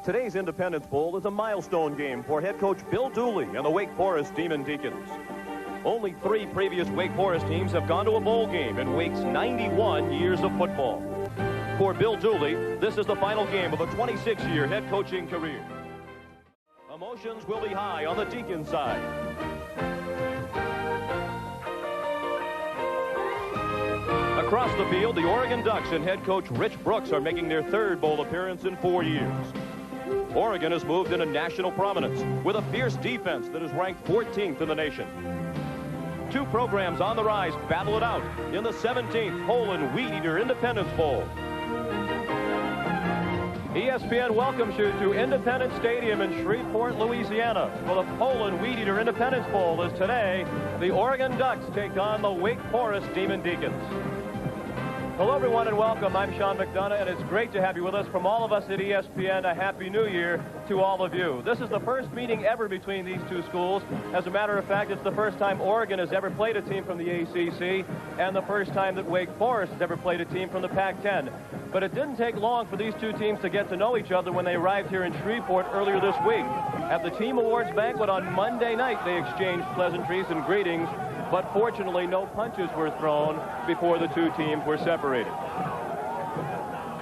Today's Independence Bowl is a milestone game for head coach Bill Dooley and the Wake Forest Demon Deacons. Only 3 previous Wake Forest teams have gone to a bowl game in Wake's 91 years of football. For Bill Dooley, this is the final game of a 26-year head coaching career. Emotions will be high on the Deacon side. Across the field, the Oregon Ducks and head coach Rich Brooks are making their 3rd bowl appearance in 4 years. Oregon has moved into national prominence with a fierce defense that is ranked 14th in the nation. 2 programs on the rise battle it out in the 17th Hole and Weed Eater Independence Bowl. ESPN welcomes you to Independence Stadium in Shreveport, Louisiana, for the Hole and Weed Eater Independence Bowl. As today, the Oregon Ducks take on the Wake Forest Demon Deacons. Hello, everyone, and welcome. I'm Sean McDonough, and it's great to have you with us. From all of us at ESPN, a Happy New Year to all of you. This is the first meeting ever between these 2 schools. As a matter of fact, it's the first time Oregon has ever played a team from the ACC, and the first time that Wake Forest has ever played a team from the Pac-10. But it didn't take long for these 2 teams to get to know each other when they arrived here in Shreveport earlier this week. At the Team Awards banquet on Monday night, they exchanged pleasantries and greetings, but fortunately no punches were thrown before the 2 teams were separated.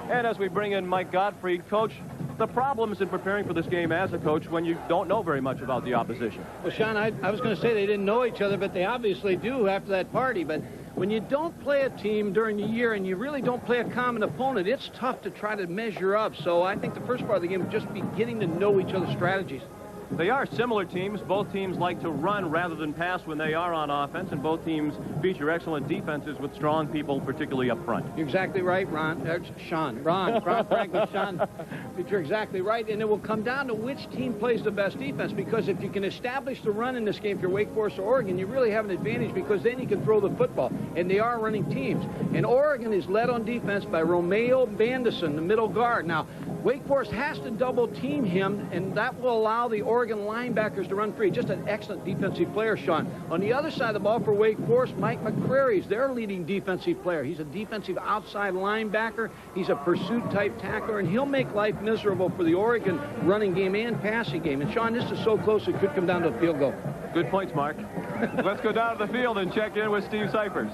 And as we bring in Mike Gottfried, Coach, the problems in preparing for this game as a coach when you don't know very much about the opposition. Well, Sean, I was going to say they didn't know each other, but they obviously do after that party. But when you don't play a team during the year and you really don't play a common opponent, it's tough to try to measure up. So I think the first part of the game would just be getting to know each other's strategies. They are similar teams. Both teams like to run rather than pass when they are on offense, and both teams feature excellent defenses with strong people, particularly up front. You're exactly right, Sean. Ron, frankly, Sean, but you're exactly right, and it will come down to which team plays the best defense, because if you can establish the run in this game, if you're Wake Forest or Oregon, you really have an advantage, because then you can throw the football, and they are running teams. And Oregon is led on defense by Romeo Bandison, the middle guard. Now, Wake Forest has to double team him, and that will allow the Oregon linebackers to run free. Just an excellent defensive player, Sean. On the other side of the ball for Wake Forest, Mike McCrary is their leading defensive player. He's a defensive outside linebacker. He's a pursuit-type tackler, and he'll make life miserable for the Oregon running game and passing game. And, Sean, this is so close it could come down to a field goal. Good points, Mark. Let's go down to the field and check in with Steve Cyphers.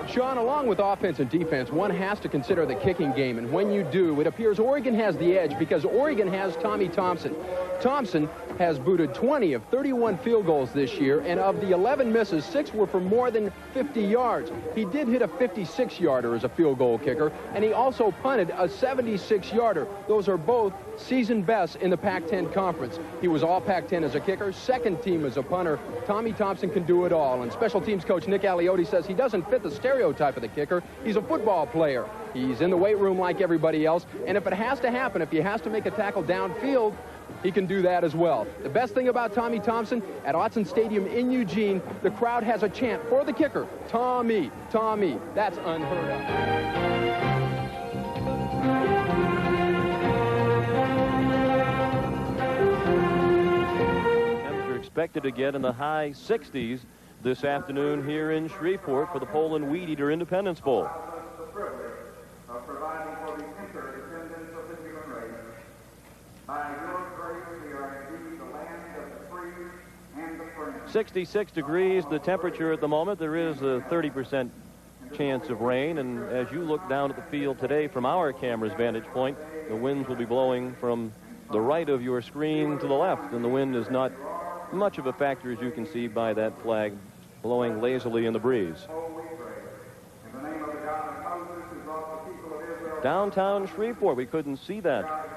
Sean, along with offense and defense, one has to consider the kicking game, and when you do, it appears Oregon has the edge because Oregon has Tommy Thompson. Thompson has booted 20 of 31 field goals this year, and of the 11 misses, 6 were for more than 50 yards. He did hit a 56-yarder as a field goal kicker, and he also punted a 76-yarder. Those are both season best in the Pac-10 Conference. He was all Pac-10 as a kicker, second team as a punter. Tommy Thompson can do it all, and special teams coach Nick Aliotti says he doesn't fit the stereotype of the kicker. He's a football player. He's in the weight room like everybody else, and if it has to happen, if he has to make a tackle downfield, he can do that as well. The best thing about Tommy Thompson, at Autzen Stadium in Eugene, the crowd has a chant for the kicker, Tommy, Tommy. That's unheard of. Temperature expected to get in the high 60s this afternoon here in Shreveport for the Hole and Weed Eater Independence Bowl. 66 degrees the temperature at the moment. There is a 30% chance of rain, and as you look down at the field today from our camera's vantage point, the winds will be blowing from the right of your screen to the left, and the wind is not much of a factor, as you can see by that flag blowing lazily in the breeze. Downtown Shreveport, we couldn't see that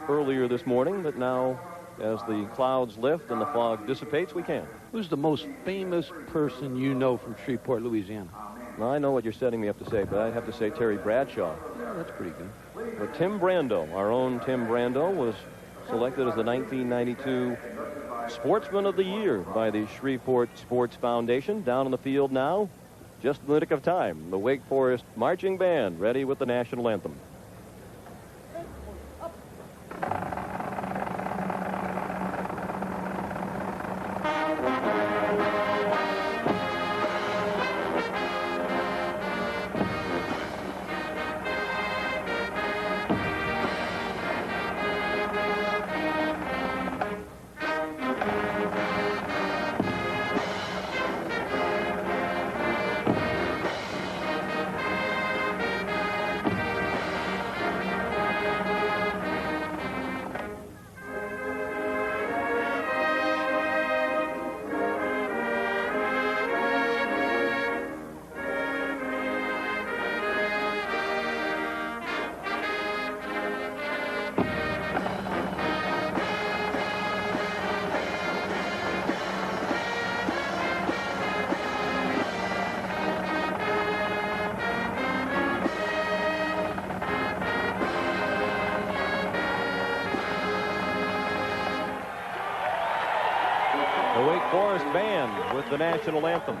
earlier this morning, but now as the clouds lift and the fog dissipates, we can. Who's the most famous person you know from Shreveport, Louisiana? Well, I know what you're setting me up to say, but I have to say Terry Bradshaw. Yeah, that's pretty good. But Tim Brando, our own Tim Brando, was selected as the 1992 Sportsman of the Year by the Shreveport Sports Foundation. Down on the field now, just in the nick of time, the Wake Forest Marching Band ready with the national anthem. national anthem.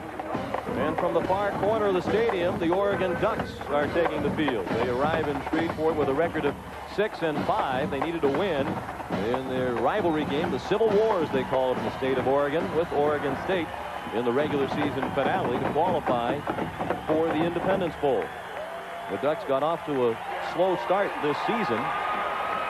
And from the far corner of the stadium, the Oregon Ducks are taking the field. They arrive in Shreveport with a record of 6-5. They needed to win in their rivalry game, the Civil War, as they call it in the state of Oregon, with Oregon State in the regular season finale to qualify for the Independence Bowl. The Ducks got off to a slow start this season.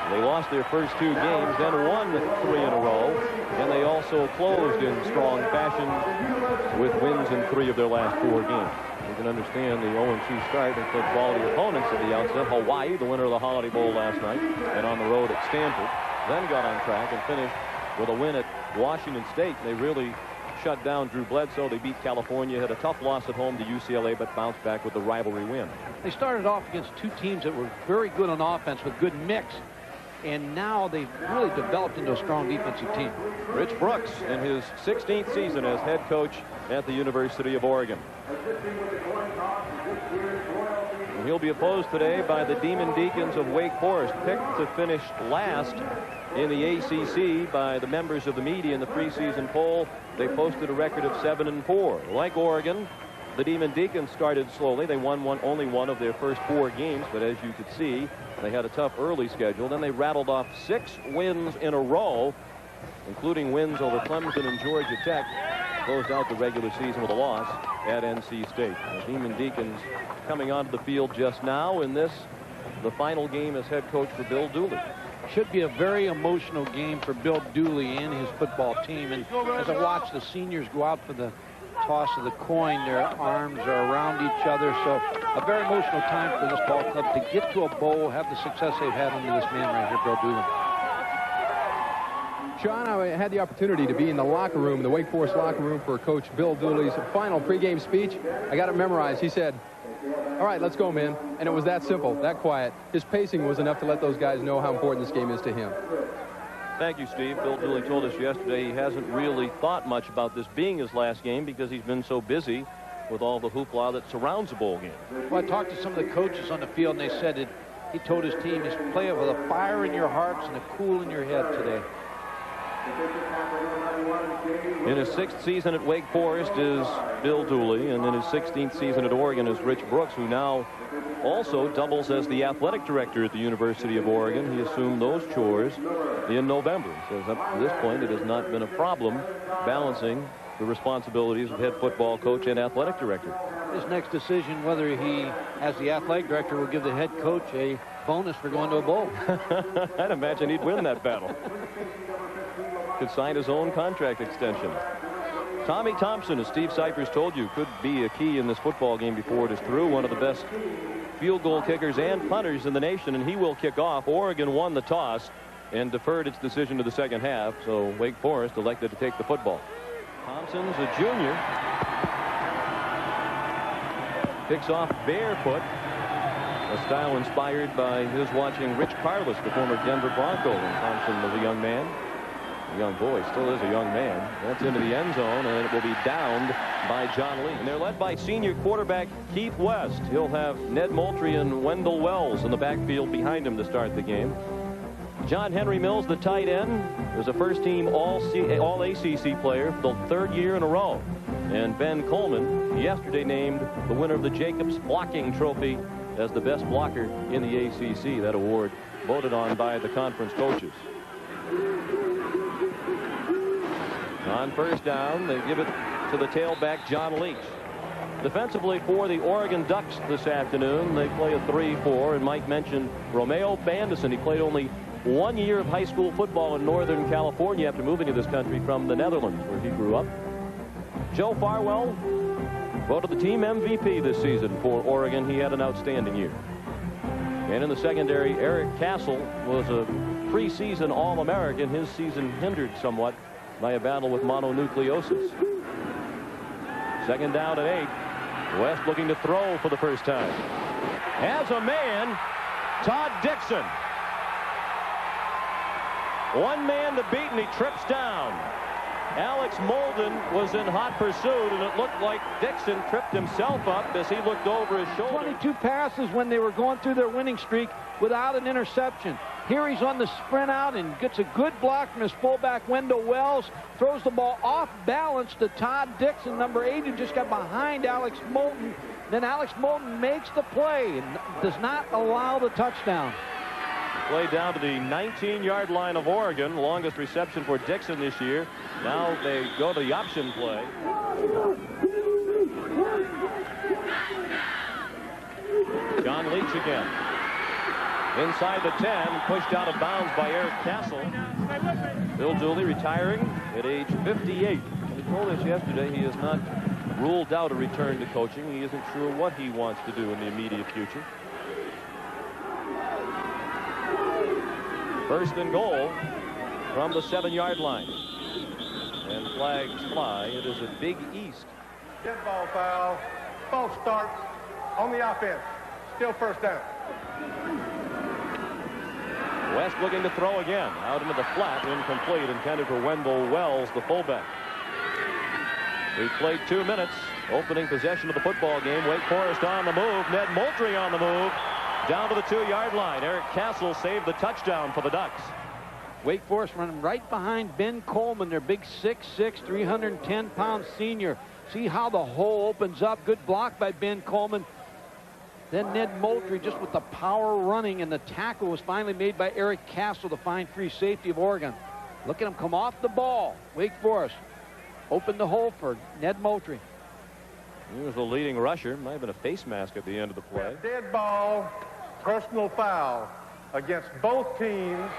They lost their first 2 games, then won 3 in a row, and they also closed in strong fashion with wins in 3 of their last 4 games. You can understand the 0-2 start and played quality opponents at the outset. Hawaii, the winner of the Holiday Bowl last night, and on the road at Stanford, then got on track and finished with a win at Washington State. They really shut down Drew Bledsoe. They beat California, had a tough loss at home to UCLA, but bounced back with the rivalry win. They started off against 2 teams that were very good on offense with good mix. And now they've really developed into a strong defensive team. Rich Brooks in his 16th season as head coach at the University of Oregon. And he'll be opposed today by the Demon Deacons of Wake Forest, picked to finish last in the ACC by the members of the media in the preseason poll. They posted a record of 7-4. Like Oregon, the Demon Deacons started slowly. They won only one of their first 4 games, but as you could see, they had a tough early schedule. Then they rattled off 6 wins in a row, including wins over Clemson and Georgia Tech. Closed out the regular season with a loss at NC State. The Demon Deacons coming onto the field just now in this, the final game as head coach for Bill Dooley. Should be a very emotional game for Bill Dooley and his football team. And as I watch the seniors go out for the toss of the coin, their arms are around each other. So a very emotional time for this ball club to get to a bowl, have the success they've had under this man right here, Bill Dooley. Sean, I had the opportunity to be in the locker room, the Wake Forest locker room, for Coach Bill Dooley's final pregame speech. I got it memorized. He said, "All right, let's go, man." And it was that simple, that quiet. His pacing was enough to let those guys know how important this game is to him. Thank you, Steve. Bill Dooley told us yesterday he hasn't really thought much about this being his last game because he's been so busy with all the hoopla that surrounds a bowl game. Well, I talked to some of the coaches on the field, and they said that he told his team, just play it with a fire in your hearts and a cool in your head today. In his 6th season at Wake Forest is Bill Dooley, and in his 16th season at Oregon is Rich Brooks, who now also doubles as the athletic director at the University of Oregon. He assumed those chores in November. He says up to this point it has not been a problem balancing the responsibilities of head football coach and athletic director. His next decision, whether he, as the athletic director, will give the head coach a bonus for going to a bowl. I'd imagine he'd win that battle. Could sign his own contract extension. Tommy Thompson, as Steve Cyphers told you, could be a key in this football game before it is through. One of the best field goal kickers and punters in the nation, and he will kick off. Oregon won the toss and deferred its decision to the second half, so Wake Forest elected to take the football. Thompson's a junior. Picks off barefoot, a style inspired by his watching Rich Carlos, the former Denver Bronco, when Thompson was a young man. A young boy, still is a young man. That's into the end zone, and it will be downed by John Lee. And they're led by senior quarterback Keith West. He'll have Ned Moultrie and Wendell Wells in the backfield behind him to start the game. John Henry Mills, the tight end, is a first-team All-ACC player for the 3rd year in a row. And Ben Coleman, yesterday named the winner of the Jacobs Blocking Trophy as the best blocker in the ACC. That award voted on by the conference coaches. On first down, they give it to the tailback, John Leach. Defensively for the Oregon Ducks this afternoon, they play a 3-4, and Mike mentioned Romeo Bandison. He played only 1 year of high school football in Northern California after moving to this country from the Netherlands, where he grew up. Joe Farwell voted the team MVP this season for Oregon. He had an outstanding year. And in the secondary, Eric Castle was a preseason All-American. His season hindered somewhat by a battle with mononucleosis. Second down and 8. West looking to throw for the first time. Has a man, Todd Dixon. One man to beat, and he trips down. Alex Molden was in hot pursuit, and it looked like Dixon tripped himself up as he looked over his shoulder. 22 passes when they were going through their winning streak without an interception. Here he's on the sprint out and gets a good block from his fullback Wendell Wells. Throws the ball off balance to Todd Dixon, number 8, who just got behind Alex Moulton. Then Alex Moulton makes the play and does not allow the touchdown. Play down to the 19-yard line of Oregon. Longest reception for Dixon this year. Now they go to the option play. John Leach again. Inside the 10, pushed out of bounds by Eric Castle. Bill Dooley retiring at age 58. He told us yesterday he has not ruled out a return to coaching. He isn't sure what he wants to do in the immediate future. First and goal from the 7-yard line. And flags fly. It is a Big East. Dead ball foul. False start on the offense. Still first down. West looking to throw again. Out into the flat. Incomplete. Intended for Wendell Wells, the fullback. We've played 2 minutes. Opening possession of the football game. Wake Forest on the move. Ned Moultrie on the move. Down to the 2-yard line. Eric Castle saved the touchdown for the Ducks. Wake Forest running right behind Ben Coleman, their big 6'6", 310-pound senior. See how the hole opens up. Good block by Ben Coleman. Then Ned Moultrie just with the power running, and the tackle was finally made by Eric Castle, the fine free safety of Oregon. Look at him come off the ball. Wake Forest opened the hole for Ned Moultrie. He was the leading rusher. Might have been a face mask at the end of the play. Dead ball, personal foul against both teams.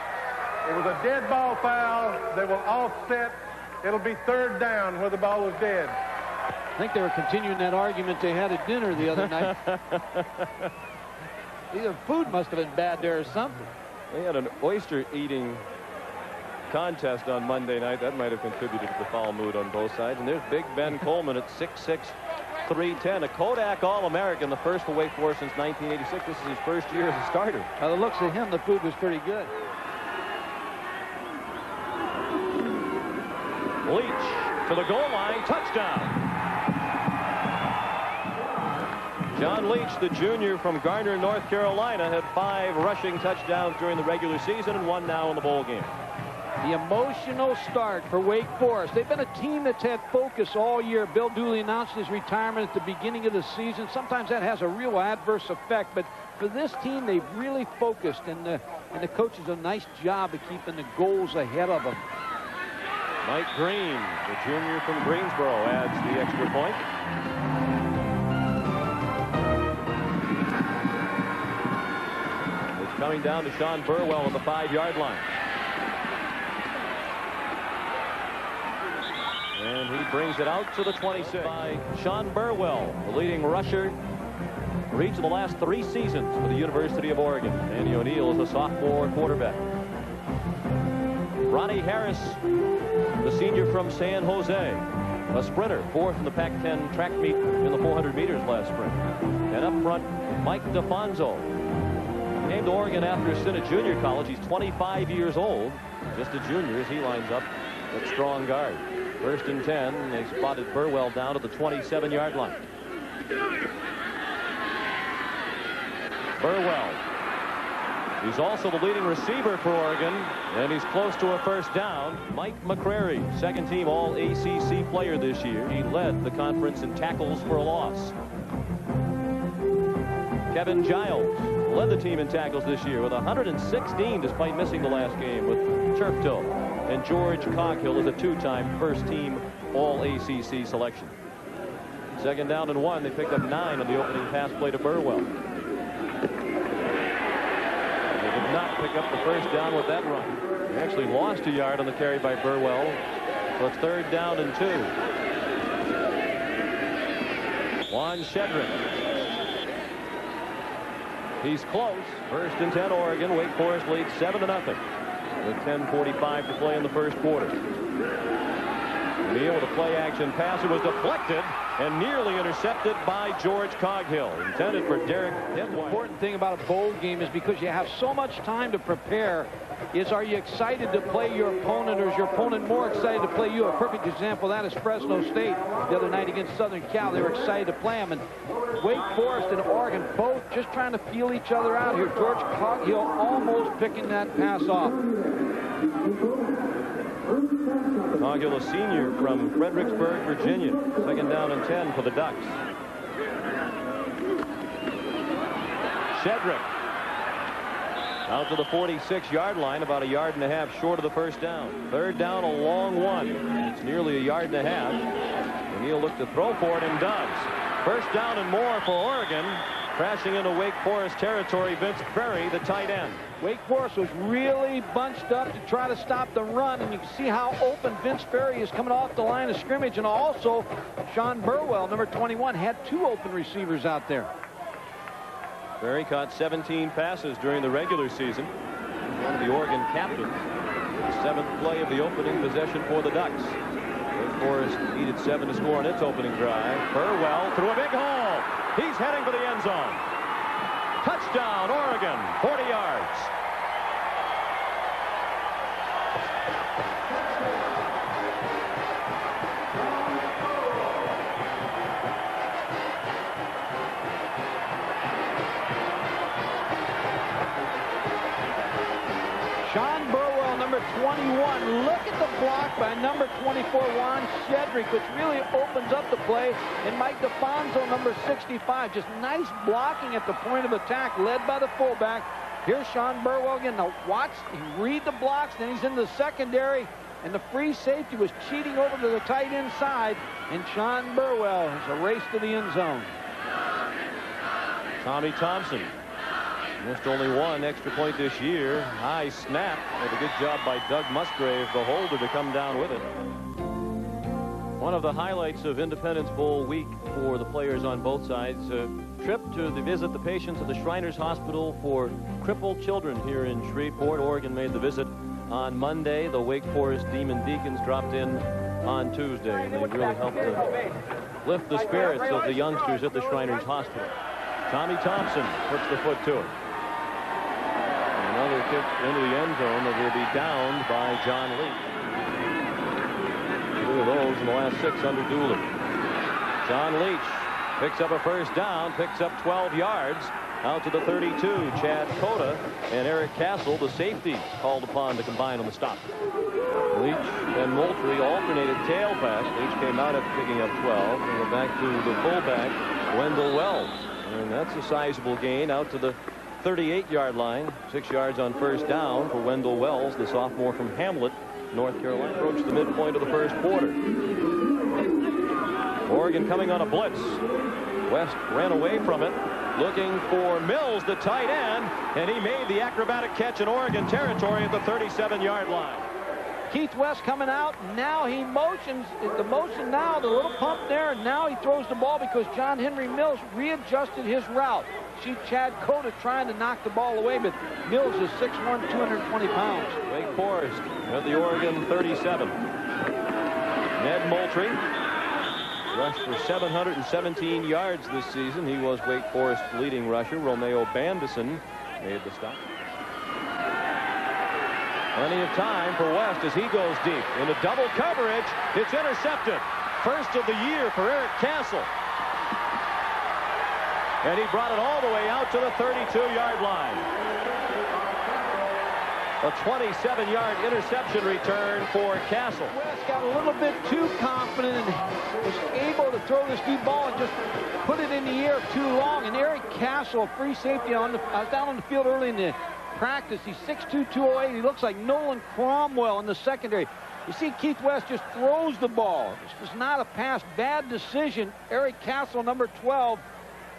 It was a dead ball foul. They will offset. It'll be third down where the ball was dead. I think they were continuing that argument they had at dinner the other night. Either food must have been bad there or something. They had an oyster eating contest on Monday night. That might have contributed to the foul mood on both sides. And there's Big Ben Coleman at 6'6", 310. A Kodak All-American, the first for Wake Forest since 1986. This is his first year as a starter. By the looks of him, the food was pretty good. Leach to the goal line. Touchdown. John Leach, the junior from Garner, North Carolina, had 5 rushing touchdowns during the regular season and 1 now in the bowl game. The emotional start for Wake Forest. They've been a team that's had focus all year. Bill Dooley announced his retirement at the beginning of the season. Sometimes that has a real adverse effect, but for this team, they've really focused, and the coach does a nice job of keeping the goals ahead of them. Mike Green, the junior from Greensboro, adds the extra point. It's coming down to Sean Burwell at the 5-yard line. And he brings it out to the 26 by Sean Burwell, the leading rusher for each of the last 3 seasons for the University of Oregon. Andy O'Neill is a sophomore quarterback. Ronnie Harris, the senior from San Jose, a sprinter, 4th in the Pac-10 track meet in the 400 meters last spring. And up front, Mike DeFonso. Came to Oregon after a stint at junior college. He's 25 years old, just a junior as he lines up at strong guard. First and 10, they spotted Burwell down to the 27-yard line. Burwell. He's also the leading receiver for Oregon, and he's close to a first down. Mike McCrary, second-team All-ACC player this year. He led the conference in tackles for a loss. Kevin Giles led the team in tackles this year with 116 despite missing the last game with turf toe. And George Coghill is a 2-time first-team All-ACC selection. Second down and 1. They picked up 9 on the opening pass play to Burwell. They did not pick up the first down with that run. They actually lost a yard on the carry by Burwell. So it's third down and 2. Juan Shedrick. He's close. First and 10 Oregon. Wake Forest leads 7-0. With 10:45 to play in the first quarter. Neal with a play action pass. It was deflected, and nearly intercepted by George Coghill. Intended for Derek. The important thing about a bowl game is because you have so much time to prepare, is are you excited to play your opponent, or is your opponent more excited to play you? A perfect example of that is Fresno State the other night against Southern Cal. They were excited to play them. And Wake Forest and Oregon both just trying to feel each other out here. George Coghill almost picking that pass off. Coghill, a senior from Fredericksburg, Virginia. Second down and 10 for the Ducks. Shedrick out to the 46-yard line, about a yard and a half short of the first down. Third down, a long one. It's nearly a yard and a half. And he'll look to throw for it, and does. First down and more for Oregon. Crashing into Wake Forest territory, Vince Ferry, the tight end. Wake Forest was really bunched up to try to stop the run, and you can see how open Vince Ferry is coming off the line of scrimmage. And also, Sean Burwell, number 21, had 2 open receivers out there. Ferry caught 17 passes during the regular season. One of the Oregon captains. The 7th play of the opening possession for the Ducks. Wake Forest needed 7 to score on its opening drive. Burwell through a big hole. He's heading for the end zone. Touchdown, Oregon, 40 yards. Sean Burwell, number 21. Look at the block by number 24, Juan Shedrick, which really opens up the play. And Mike DeFonso, number 65. Just nice blocking at the point of attack, led by the fullback. Here's Sean Burwell again. Now watch, he read the blocks, then he's in the secondary. And the free safety was cheating over to the tight end side. And Sean Burwell has a race to the end zone. Tommy Thompson missed only 1 extra point this year. High snap. With a good job by Doug Musgrave, the holder, to come down with it. One of the highlights of Independence Bowl week for the players on both sides, a trip to visit the patients at the Shriners Hospital for crippled children here in Shreveport. Oregon made the visit on Monday. The Wake Forest Demon Deacons dropped in on Tuesday, and they really helped to lift the spirits of the youngsters at the Shriners Hospital. Tommy Thompson puts the foot to it. Another kick into the end zone that will be downed by John Leach. 2 of those in the last 6 under Dooley. John Leach picks up a first down, picks up 12 yards. Out to the 32, Chad Cota and Eric Castle, the safety, called upon to combine on the stop. Leach and Moultrie alternated tailback. Leach came out after picking up 12 and went back to the fullback, Wendell Wells. And that's a sizable gain out to the 38-yard line. 6 yards on first down for Wendell Wells, the sophomore from Hamlet, North Carolina. Approached the midpoint of the first quarter. Oregon coming on a blitz. West ran away from it, looking for Mills, the tight end, and he made the acrobatic catch in Oregon territory at the 37-yard line. Keith West coming out. Now he motions. The motion now, the little pump there, and now he throws the ball because John Henry Mills readjusted his route. See Chad Cota trying to knock the ball away, but Mills is 6'1", 220 pounds. Wake Forest at the Oregon 37. Ned Moultrie rushed for 717 yards this season. He was Wake Forest's leading rusher. Romeo Bandison made the stop. Plenty of time for West as he goes deep into double coverage. It's intercepted. First of the year for Eric Castle. And he brought it all the way out to the 32-yard line. A 27-yard interception return for Castle. West got a little bit too confident and was able to throw this deep ball and just put it in the air too long. And Eric Castle, free safety, I was down on the field early in the practice. He's 6'2", 208. He looks like Nolan Cromwell in the secondary. You see Keith West just throws the ball. This was not a pass. Bad decision. Eric Castle, number 12,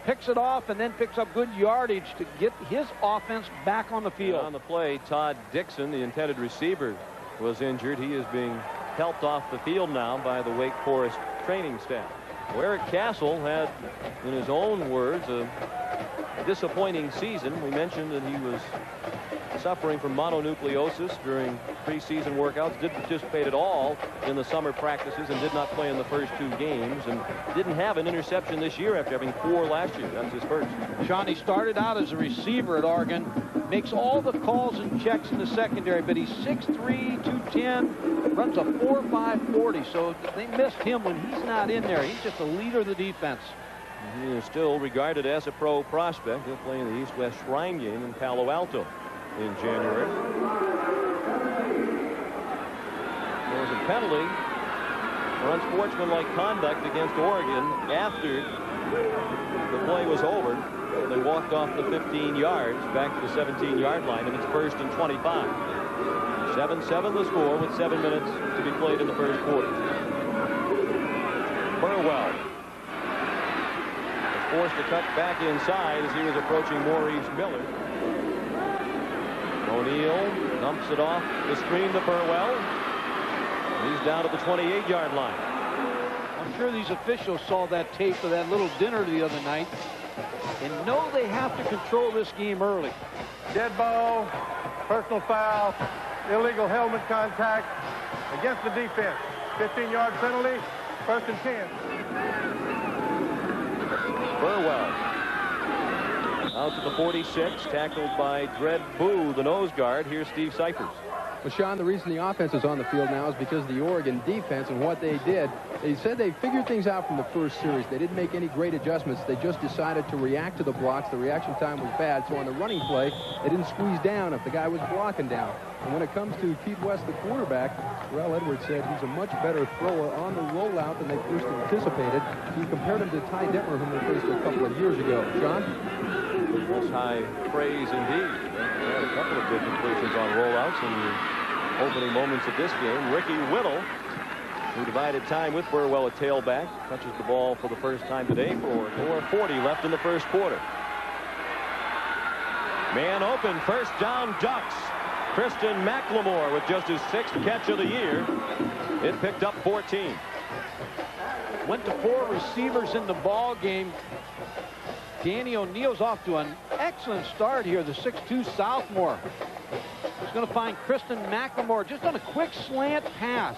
picks it off and then picks up good yardage to get his offense back on the field. And on the play, Todd Dixon, the intended receiver, was injured. He is being helped off the field now by the Wake Forest training staff. Well, Eric Castle had, in his own words, a disappointing season. We mentioned that he was suffering from mononucleosis during preseason workouts, didn't participate at all in the summer practices, and did not play in the first 2 games, and didn't have an interception this year after having 4 last year. That's his first. Sean, he started out as a receiver at Oregon, makes all the calls and checks in the secondary, but he's 6'3", 210, runs a 4.5 40, so they missed him when he's not in there. He's just a leader of the defense. He is still regarded as a pro prospect. He'll play in the East-West Shrine game in Palo Alto in January. There was a penalty for unsportsmanlike conduct against Oregon after the play was over. They walked off the 15 yards back to the 17-yard line, and it's 1st and 25. 7-7 the score with 7 minutes to be played in the first quarter. Burwell was forced to cut back inside as he was approaching Maurice Miller. O'Neal dumps it off the screen to Burwell. He's down to the 28-yard line. I'm sure these officials saw that tape of that little dinner the other night and know they have to control this game early. Dead ball, personal foul, illegal helmet contact against the defense. 15-yard penalty, 1st and 10. Burwell out to the 46, tackled by Dred Boo, the nose guard. Here's Steve Cyphers. Well, Sean, the reason the offense is on the field now is because of the Oregon defense and what they did. They said they figured things out from the first series. They didn't make any great adjustments. They just decided to react to the blocks. The reaction time was bad, so on the running play, they didn't squeeze down if the guy was blocking down. And when it comes to Pete West, the quarterback, Terrell Edwards said he's a much better thrower on the rollout than they first anticipated. He compared him to Ty Detmer, whom they faced a couple of years ago. John? Most high praise indeed. They had a couple of good completions on rollouts in the opening moments of this game. Ricky Whittle, who divided time with Burwell at tailback, touches the ball for the first time today for 4:40 left in the first quarter. Man open, first down Ducks. Kristen McLemore with just his 6th catch of the year. It picked up 14. Went to 4 receivers in the ball game. Danny O'Neal's off to an excellent start here, the 6'2 sophomore. He's going to find Kristen McLemore just on a quick slant pass.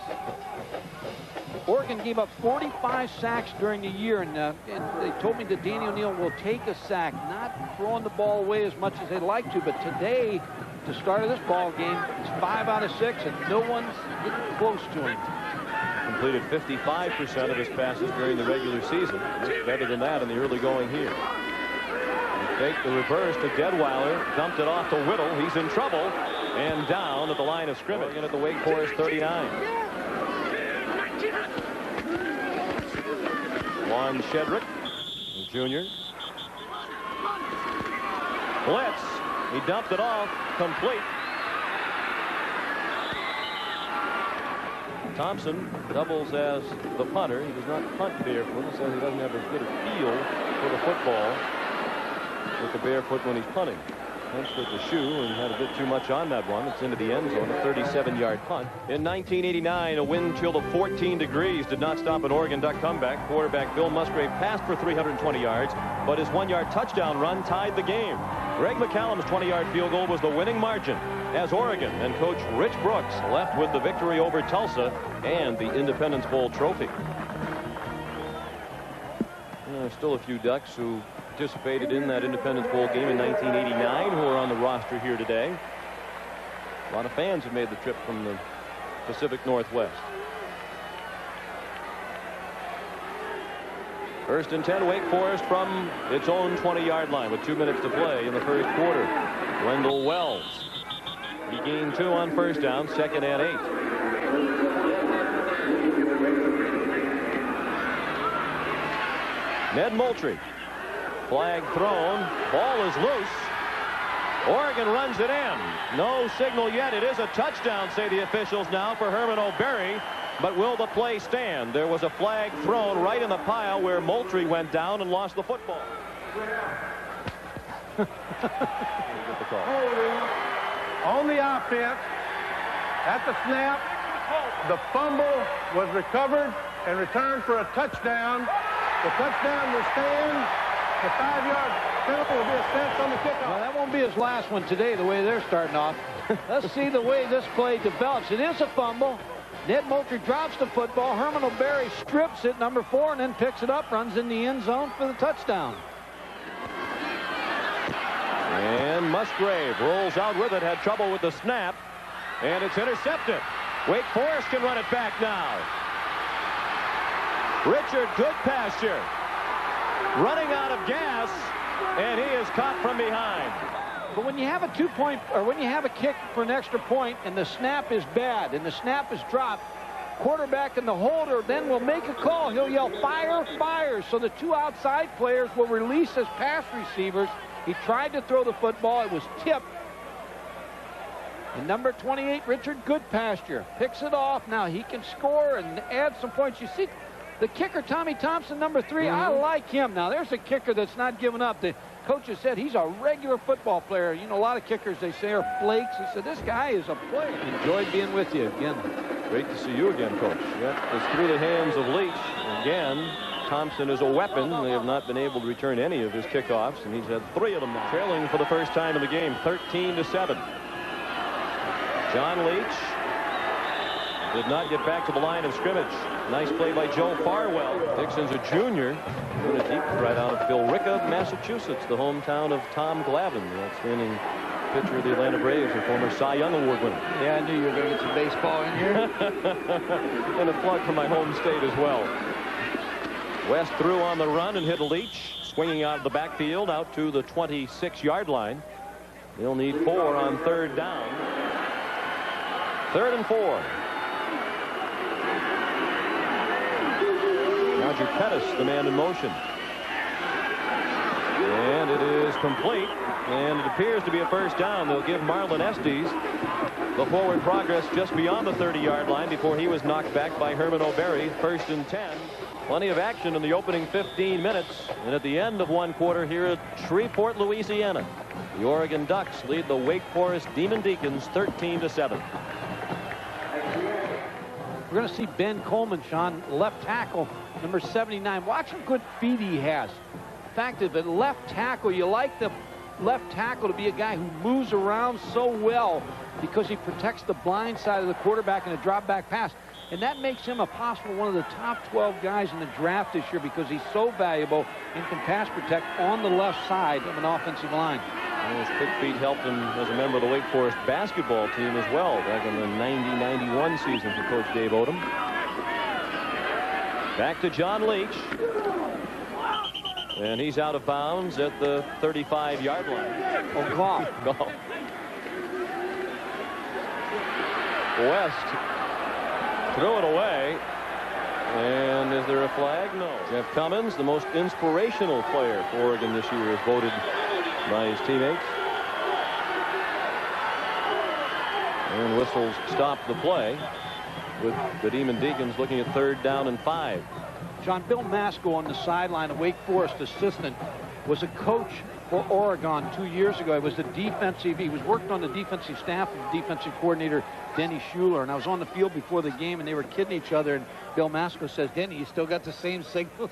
Oregon gave up 45 sacks during the year, and they told me that Danny O'Neal will take a sack, not throwing the ball away as much as they'd like to. But today, to start of this ball game, it's 5 out of 6, and no one's getting close to him. Completed 55% of his passes during the regular season. That's better than that in the early going here. Faked the reverse to Deadweiler, dumped it off to Whittle. He's in trouble and down at the line of scrimmage and at the Wake Forest 39. Juan Shedrick, junior. Blitz. He dumped it off, complete. Thompson doubles as the punter. He does not punt barefoot. He says he doesn't have as good a feel for the football with the barefoot when he's punting. Punched with the shoe and had a bit too much on that one. It's into the end zone, a 37-yard punt. In 1989, a wind chill of 14 degrees did not stop an Oregon Duck comeback. Quarterback Bill Musgrave passed for 320 yards, but his 1-yard touchdown run tied the game. Greg McCallum's 20-yard field goal was the winning margin as Oregon and coach Rich Brooks left with the victory over Tulsa and the Independence Bowl trophy. There's still a few Ducks who participated in that Independence Bowl game in 1989 who are on the roster here today. A lot of fans have made the trip from the Pacific Northwest. 1st and 10, Wake Forest from its own 20-yard line with 2 minutes to play in the first quarter. Wendell Wells. He gained 2 on first down, 2nd and 8. Ned Moultrie. Flag thrown. Ball is loose. Oregon runs it in. No signal yet. It is a touchdown, say the officials now, for Herman O'Berry. But will the play stand? There was a flag thrown right in the pile where Moultrie went down and lost the football. Get the call. On the offense, at the snap, the fumble was recovered and returned for a touchdown. The touchdown will stand. The 5-yard Penalty will be a stance on the kickoff. Well, that won't be his last one today, the way they're starting off. Let's see the way this play develops. It is a fumble. Ned Moultrie drops the football. Herman O'Berry strips it, number 4, and then picks it up, runs in the end zone for the touchdown. And Musgrave rolls out with it, had trouble with the snap, and it's intercepted. Wake Forest can run it back now. Richard Goodpasture running out of gas, and he is caught from behind. But when you have a 2-point, or when you have a kick for an extra point, and the snap is bad, and the snap is dropped, quarterback and the holder then will make a call. He'll yell, fire, fire. So the 2 outside players will release as pass receivers. He tried to throw the football. It was tipped. And number 28, Richard Goodpasture, picks it off. Now he can score and add some points. You see the kicker, Tommy Thompson, number 3. I like him. Now there's a kicker that's not giving up. The coach has said he's a regular football player. You know, a lot of kickers, they say, are flakes. He said, this guy is a player. Enjoyed being with you again. Great to see you again, Coach. Yep, it's through the hands of Leach. Again, Thompson is a weapon. They have not been able to return any of his kickoffs, and he's had 3 of them now. Trailing for the first time in the game, 13-7. John Leach did not get back to the line of scrimmage. Nice play by Joe Farwell. Dixon's a junior. Doing a deep threat out of Billerica, Massachusetts, the hometown of Tom Glavine, the outstanding pitcher of the Atlanta Braves and former Cy Young Award winner. Yeah, I knew you were going to get some baseball in here. And a plug for my home state as well. West threw on the run and hit Leach, swinging out of the backfield out to the 26-yard line. They'll need 4 on 3rd down. 3rd and 4. Roger Pettis, the man in motion. And it is complete. And it appears to be a first down. They'll give Marlon Estes the forward progress just beyond the 30-yard line before he was knocked back by Herman O'Berry. 1st and 10. Plenty of action in the opening 15 minutes. And at the end of 1 quarter here at Shreveport, Louisiana, the Oregon Ducks lead the Wake Forest Demon Deacons 13-7. We're going to see Ben Coleman, Sean, left tackle, number 79. Watch how good feet he has. The fact is, at left tackle, you like the left tackle to be a guy who moves around so well because he protects the blind side of the quarterback in a drop back pass. And that makes him a possible one of the top 12 guys in the draft this year because he's so valuable and can pass protect on the left side of an offensive line. And his quick feet helped him as a member of the Wake Forest basketball team as well back in the 90-91 season for Coach Dave Odom. Back to John Leach. And he's out of bounds at the 35-yard line. Oh, call. Go. West threw it away. And is there a flag? No. Jeff Cummins, the most inspirational player for Oregon this year, is voted by his teammates. And whistles stop the play with the Demon Deacons looking at 3rd down and 5. John, Bill Masco on the sideline, a Wake Forest assistant, was a coach for Oregon 2 years ago. He was working on the defensive staff of the defensive coordinator, Denny Schuler, and I was on the field before the game, and they were kidding each other, and Bill Masco says, Denny, you still got the same signals,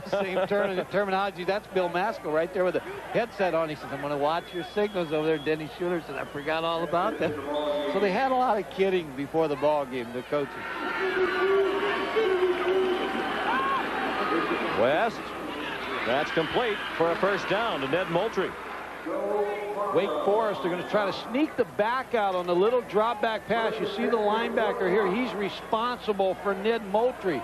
same terminology. That's Bill Masco right there with the headset on. He says, I'm going to watch your signals over there. And Denny Schuler said, I forgot all about that. So they had a lot of kidding before the ball game, the coaches. West, that's complete for a first down to Ned Moultrie. Wake Forest are going to try to sneak the back out on the little drop back pass. You see the linebacker here. He's responsible for Ned Moultrie.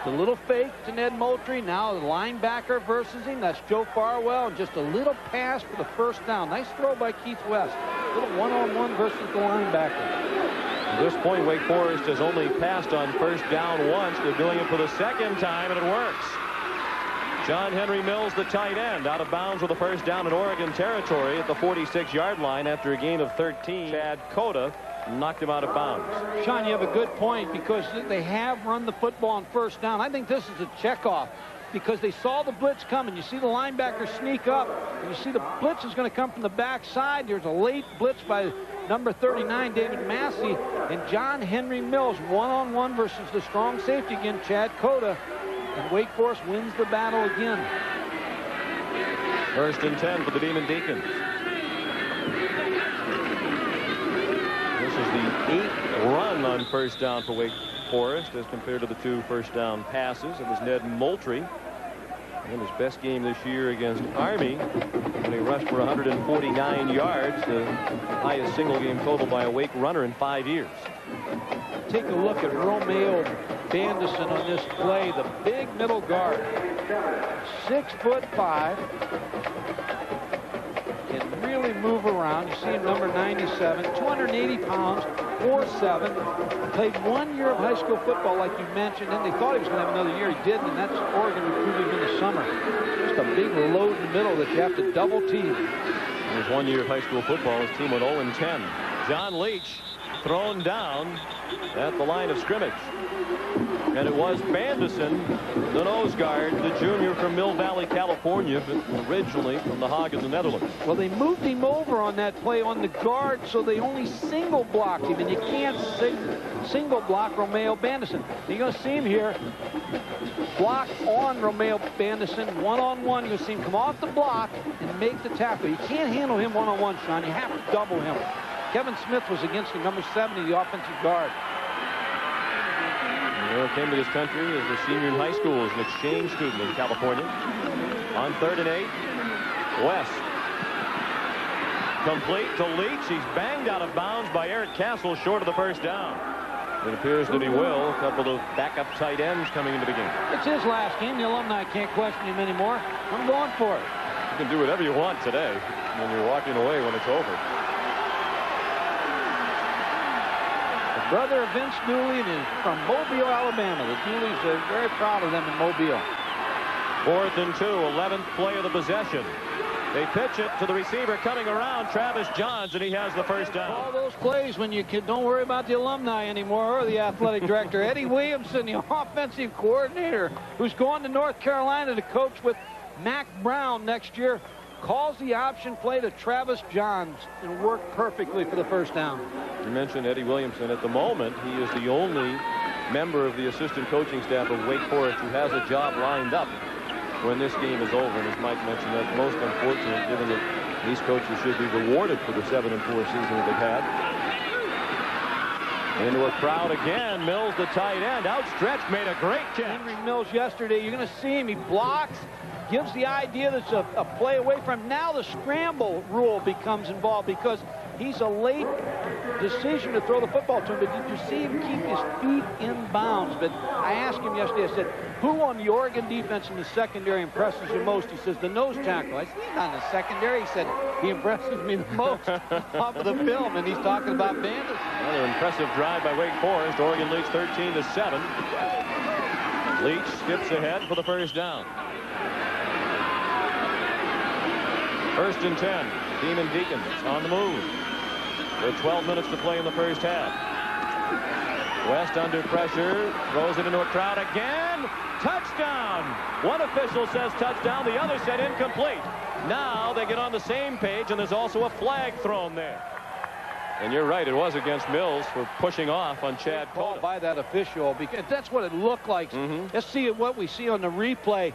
The little fake to Ned Moultrie. Now the linebacker versus him. That's Joe Farwell. Just a little pass for the first down. Nice throw by Keith West. A little one-on-one versus the linebacker. At this point, Wake Forest has only passed on first down once. They're doing it for the 2nd time, and it works. John Henry Mills, the tight end, out of bounds with a first down in Oregon territory at the 46-yard line after a gain of 13. Chad Cota knocked him out of bounds. Sean, you have a good point because they have run the football on first down. I think this is a checkoff because they saw the blitz coming. You see the linebacker sneak up, and you see the blitz is going to come from the backside. There's a late blitz by number 39, David Massey, and John Henry Mills one-on-one versus the strong safety again, Chad Cota. And Wake Forest wins the battle again. First and 10 for the Demon Deacons. This is the 8th run on first down for Wake Forest as compared to the 2 first down passes. It was Ned Moultrie in his best game this year against Army when he rushed for 149 yards, the highest single game total by a Wake runner in 5 years. Take a look at Romeo Bandison on this play, the big middle guard. 6'5", can really move around. You see him, number 97, 280 pounds, 4'7". Played 1 year of high school football, like you mentioned, and they thought he was going to have another year. He didn't, and that's Oregon recruited him in the summer. Just a big load in the middle that you have to double team. In his 1 year of high school football, his team went 0-10. John Leach thrown down at the line of scrimmage. And it was Bandison, the nose guard, the junior from Mill Valley, California, but originally from the Hague in the Netherlands. Well, they moved him over on that play on the guard, so they only single blocked him, and you can't single block Romeo Bandison. You're going to see him here block on Romeo Bandison one-on-one. You'll see him come off the block and make the tackle. You can't handle him one-on-one, Sean. You have to double him. Kevin Smith was against him, number 70, the offensive guard. Came to this country as a senior in high school as an exchange student in California. On 3rd and 8, West. Complete to Leach. He's banged out of bounds by Eric Castle, short of the first down. It appears that he will. A couple of backup tight ends coming into the game. It's his last game. The alumni can't question him anymore. I'm going for it. You can do whatever you want today when you're walking away when it's over. Brother of Vince Dooley, and is from Mobile, Alabama. The Dooleys are very proud of them in Mobile. 4th and 2, 11th play of the possession. They pitch it to the receiver coming around, Travis Johns, and he has the first down. All those plays when you don't worry about the alumni anymore or the athletic director. Eddie Williamson, the offensive coordinator, who's going to North Carolina to coach with Mac Brown next year, calls the option play to Travis Johns and worked perfectly for the first down. You mentioned Eddie Williamson. At the moment, he is the only member of the assistant coaching staff of Wake Forest who has a job lined up when this game is over. And as Mike mentioned, that's most unfortunate given that these coaches should be rewarded for the 7-4 season that they've had. Into a crowd again. Mills, the tight end, outstretched, made a great catch. Henry Mills yesterday, you're going to see him. He blocks, gives the idea that's a play away from him. Now the scramble rule becomes involved because he's a late decision to throw the football to him. But did you see him keep his feet in bounds? But I asked him yesterday, I said, who on the Oregon defense in the secondary impresses you most? He says, the nose tackle. I said, he's not in the secondary. He said, he impresses me the most off of the film. And he's talking about Bandison. Another impressive drive by Wake Forest. Oregon leads 13-7. Leach skips ahead for the first down. 1st and 10. Demon Deacons on the move. With 12 minutes to play in the first half. West under pressure. Throws it into a crowd again. Touchdown. One official says touchdown. The other said incomplete. Now they get on the same page, and there's also a flag thrown there. And you're right, it was against Mills for pushing off on Chad Cole. By that official, because that's what it looked like. Let's see what we see on the replay.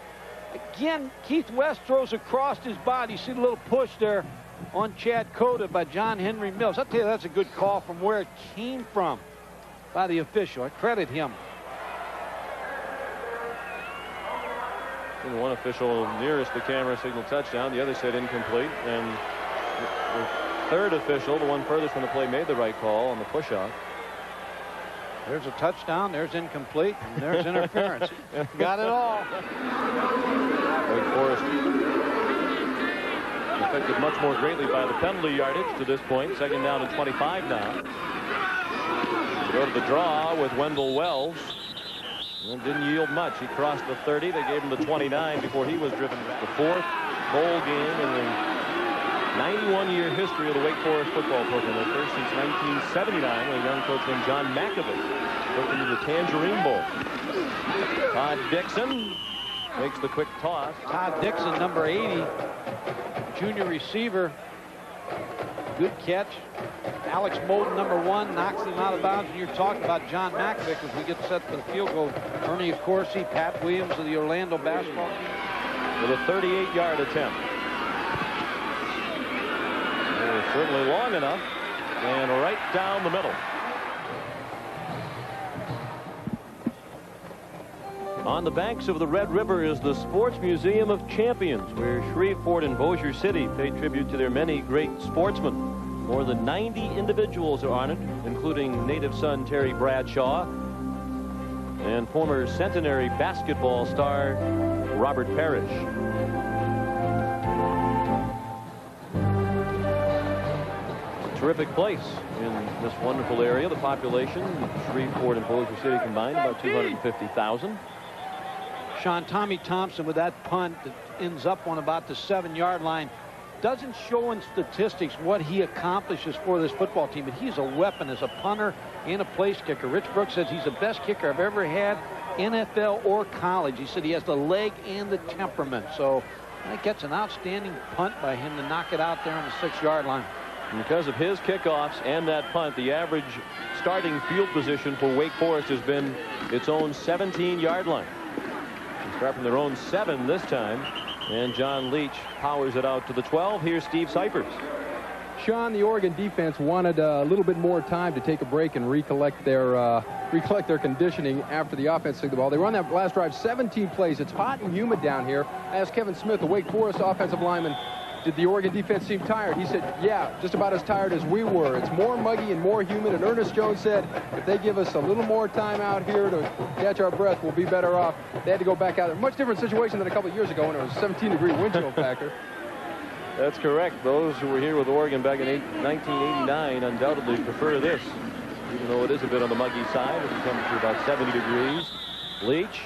Again, Keith West throws across his body. You see the little push there on Chad Cota by John Henry Mills. I'll tell you, that's a good call from where it came from by the official. I credit him. And one official nearest the camera signaled touchdown. The other said incomplete. And the third official, the one furthest from the play, made the right call on the push-off. There's a touchdown, there's incomplete, and there's interference. Got it all. Wake Forest affected much more greatly by the penalty yardage to this point. 2nd down and 25 now. Go to the draw with Wendell Wells. And didn't yield much. He crossed the 30. They gave him the 29 before he was driven. The 4th bowl game in the 91-year history of the Wake Forest football program. The first since 1979 when a young coach named John McAvey took them to the Tangerine Bowl. Todd Dixon makes the quick toss. Todd Dixon, number 80, junior receiver. Good catch. Alex Molden, number 1, knocks him out of bounds. And you're talking about John Mackovic as we get set for the field goal. Ernie Accorsi, Pat Williams of the Orlando basketball team. With a 38-yard attempt. Certainly long enough, and right down the middle. On the banks of the Red River is the Sports Museum of Champions, where Shreveport and Bossier City pay tribute to their many great sportsmen. More than 90 individuals are honored, including native son Terry Bradshaw and former centenary basketball star Robert Parrish. Terrific place in this wonderful area. The population, Shreveport and Bossier City combined, about 250,000. Sean, Tommy Thompson with that punt that ends up on about the 7-yard line doesn't show in statistics what he accomplishes for this football team, but he's a weapon as a punter and a place kicker. Rich Brooks says he's the best kicker I've ever had, NFL or college. He said he has the leg and the temperament. So I think that's an outstanding punt by him to knock it out there on the 6-yard line. And because of his kickoffs and that punt, the average starting field position for Wake Forest has been its own 17-yard line. They start from their own 7 this time, and John Leach powers it out to the 12. Here's Steve Cyphers. Sean, the Oregon defense wanted a little bit more time to take a break and recollect their conditioning after the offense took the ball. They run that last drive 17 plays. It's hot and humid down here. I asked Kevin Smith, the Wake Forest offensive lineman, did the Oregon defense seem tired? He said, yeah, just about as tired as we were. It's more muggy and more humid. And Ernest Jones said, if they give us a little more time out here to catch our breath, we'll be better off. They had to go back out there. Much different situation than a couple of years ago when it was a 17-degree wind chill factor. That's correct. Those who were here with Oregon back in 1989 undoubtedly prefer this, even though it is a bit on the muggy side. It's temperature about 70 degrees. Leach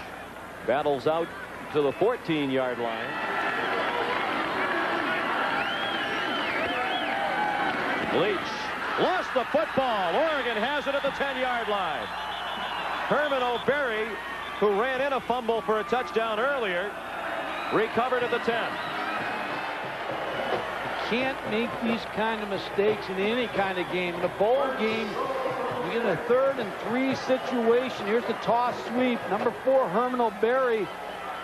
battles out to the 14-yard line. Leach lost the football. Oregon has it at the 10-yard line. Herman O'Berry, who ran in a fumble for a touchdown earlier, recovered at the 10. Can't make these kind of mistakes in any kind of game. In a bowl game, you get a 3rd and 3 situation. Here's the toss sweep. Number 4, Herman O'Berry,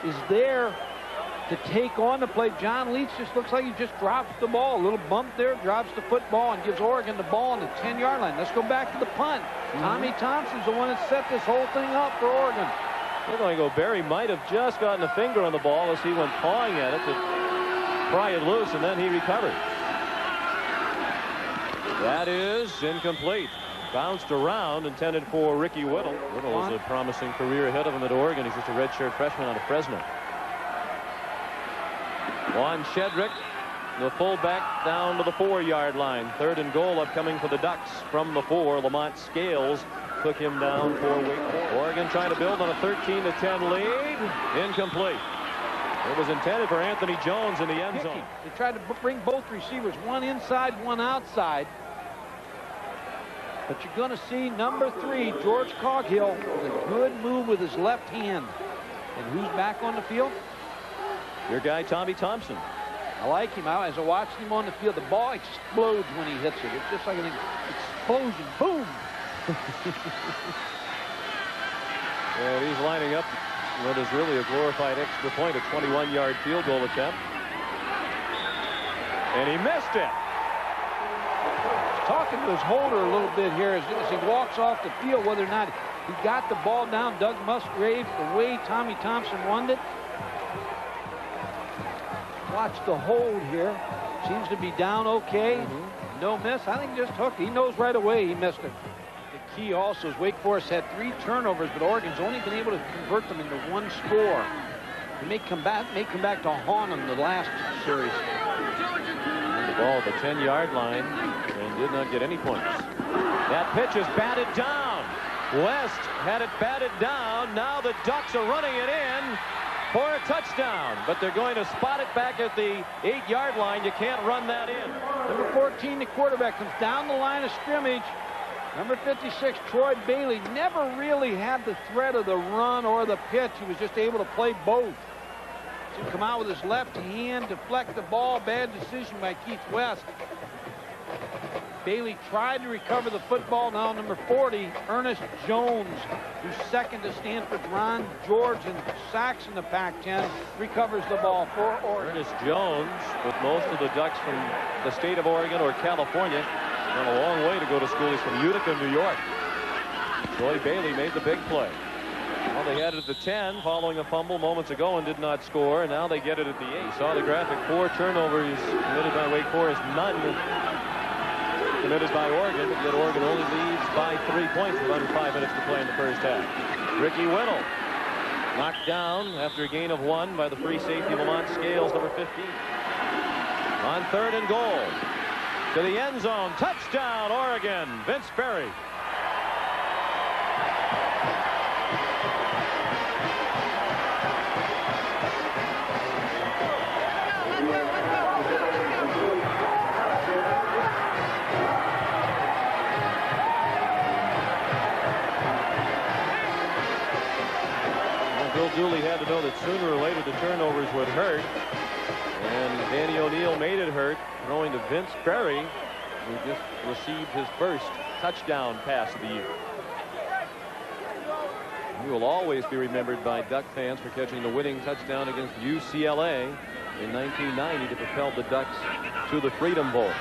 is there to take on the play. John Leach just looks like he just drops the ball. A little bump there, drops the football, and gives Oregon the ball on the 10-yard line. Let's go back to the punt. Tommy Thompson's the one that set this whole thing up for Oregon. Looked like O'Berry might have just gotten a finger on the ball as he went pawing at it to pry it loose, and then he recovered. That is incomplete. Bounced around, intended for Ricky Whittle. Whittle has a promising career ahead of him at Oregon. He's just a redshirt freshman out of Fresno. Juan Shedrick, the fullback, down to the 4-yard line. 3rd and goal upcoming for the Ducks from the 4. Lamont Scales took him down for Wake Forest. Oregon trying to build on a 13-10 lead. Incomplete. It was intended for Anthony Jones in the end zone. They tried to bring both receivers, one inside, one outside. But you're going to see number 3, George Coghill, with a good move with his left hand. And who's back on the field? Your guy, Tommy Thompson. I like him. As I watched him on the field, the ball explodes when he hits it. It's just like an explosion. Boom! Well, he's lining up what is really a glorified extra point, a 21-yard field goal attempt. And he missed it. He's talking to his holder a little bit here as he walks off the field, whether or not he got the ball down. Doug Musgrave, the way Tommy Thompson wanted it. Watch the hold here. Seems to be down okay. No miss. I think he just hooked. He knows right away he missed it. The key also is Wake Forest had 3 turnovers, but Oregon's only been able to convert them into 1 score. They may come back to haunt them the last series. The ball at the 10-yard line and did not get any points. That pitch is batted down. West had it batted down. Now the Ducks are running it in for a touchdown, but they're going to spot it back at the 8-yard line. You can't run that in. Number 14, the quarterback, comes down the line of scrimmage. Number 56, Troy Bailey, never really had the threat of the run or the pitch. He was just able to play both. To come out with his left hand, deflect the ball. Bad decision by Keith West. Bailey tried to recover the football. Now number 40, Ernest Jones, who's second to Stanford's Ron George and sacks in the Pac-10, recovers the ball for Oregon. Ernest Jones, with most of the Ducks from the state of Oregon or California, went a long way to go to school. He's from Utica, New York. Troy Bailey made the big play. Well, they had it at the 10 following a fumble moments ago and did not score, and now they get it at the 8. Saw the graphic. 4 turnovers committed by Wake Forest, none committed by Oregon, but yet Oregon only leads by 3 points with under 5 minutes to play in the first half. Ricky Whittle knocked down after a gain of 1 by the free safety Lamont Scales, number 15. On 3rd and goal. To the end zone. Touchdown, Oregon. Vince Perry. Bill Dooley had to know that sooner or later the turnovers would hurt, and Danny O'Neill made it hurt, throwing to Vince Perry, who just received his first touchdown pass of the year. He will always be remembered by Duck fans for catching the winning touchdown against UCLA in 1990 to propel the Ducks to the Freedom Bowl.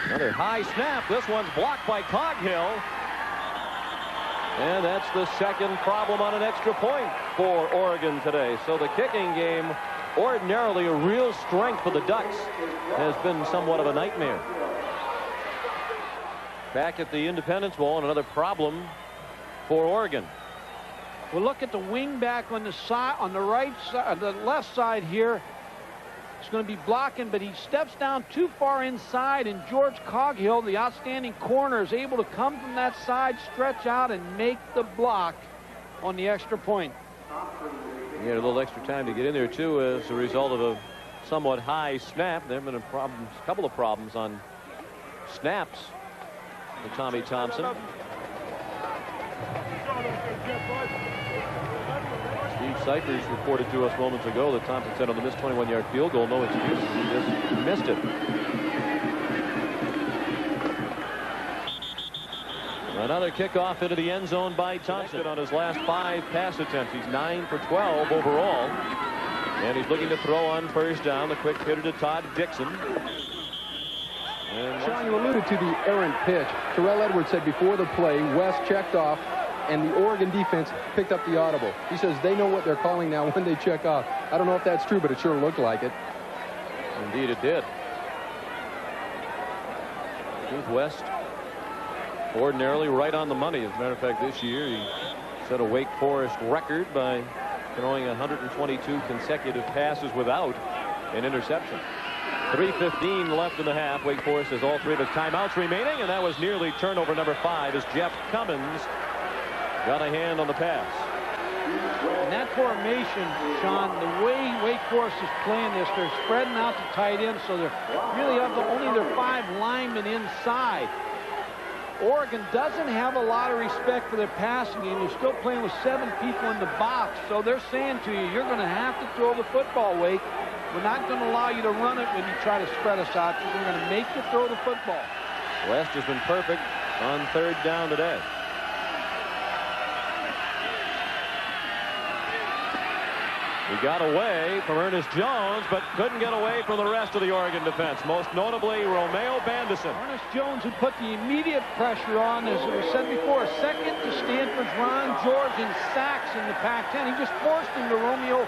Another high snap. This one's blocked by Coghill. And that's the second problem on an extra point for Oregon today. So the kicking game, ordinarily a real strength for the Ducks, has been somewhat of a nightmare. Back at the Independence Bowl, and another problem for Oregon. Well, look at the wing back on the side, on the right side, the left side here. He's going to be blocking, but he steps down too far inside, and George Coghill, the outstanding corner, is able to come from that side, stretch out, and make the block on the extra point. He had a little extra time to get in there, too, as a result of a somewhat high snap. There have been a couple of problems on snaps for Tommy Thompson. Steve Cyphers reported to us moments ago that Thompson said on the missed 21-yard field goal, no excuses. He just missed it. Another kickoff into the end zone by Thompson on his last 5 pass attempts. He's 9 for 12 overall. And he's looking to throw on first down. The quick hitter to Todd Dixon. And Sean, you alluded to the errant pitch. Terrell Edwards said before the play, West checked off, and the Oregon defense picked up the audible. He says they know what they're calling now when they check off. I don't know if that's true, but it sure looked like it. Indeed it did. Keith West ordinarily right on the money. As a matter of fact, this year he set a Wake Forest record by throwing 122 consecutive passes without an interception. 3:15 left in the half. Wake Forest has all 3 of its timeouts remaining, and that was nearly turnover number 5 as Jeff Cummins got a hand on the pass. And that formation, Sean, the way Wake Forest is playing this, they're spreading out the tight end, so they're really up to only their 5 linemen inside. Oregon doesn't have a lot of respect for their passing game. They're still playing with 7 people in the box, so they're saying to you, you're going to have to throw the football, Wake. We're not going to allow you to run it when you try to spread us out. We're going to make you throw the football. West has been perfect on 3rd down today. He got away from Ernest Jones, but couldn't get away from the rest of the Oregon defense, most notably Romeo Bandison. Ernest Jones, who put the immediate pressure on, as it was said before, second to Stanford's Ron George in sacks in the Pac-10. He just forced him to Romeo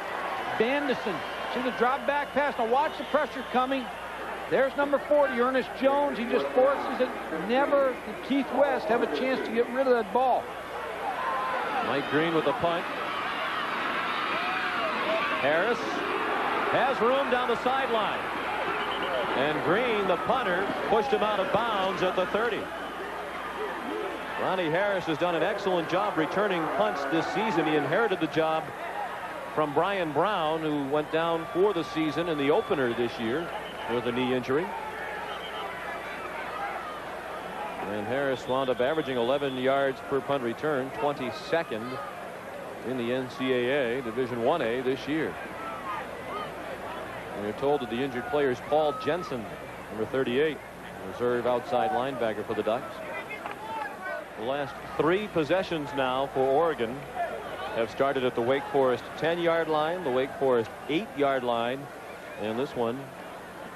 Bandison. See the drop back pass. Now watch the pressure coming. There's number 40, Ernest Jones. He just forces it. Never did Keith West have a chance to get rid of that ball. Mike Green with the punt. Harris has room down the sideline. And Green, the punter, pushed him out of bounds at the 30. Ronnie Harris has done an excellent job returning punts this season. He inherited the job from Brian Brown, who went down for the season in the opener this year with a knee injury. And Harris wound up averaging 11 yards per punt return, 22nd in the NCAA Division 1A this year. And you're told that the injured player is Paul Jensen, number 38. reserve outside linebacker for the Ducks. The last 3 possessions now for Oregon have started at the Wake Forest 10-yard line, the Wake Forest 8-yard line, and this one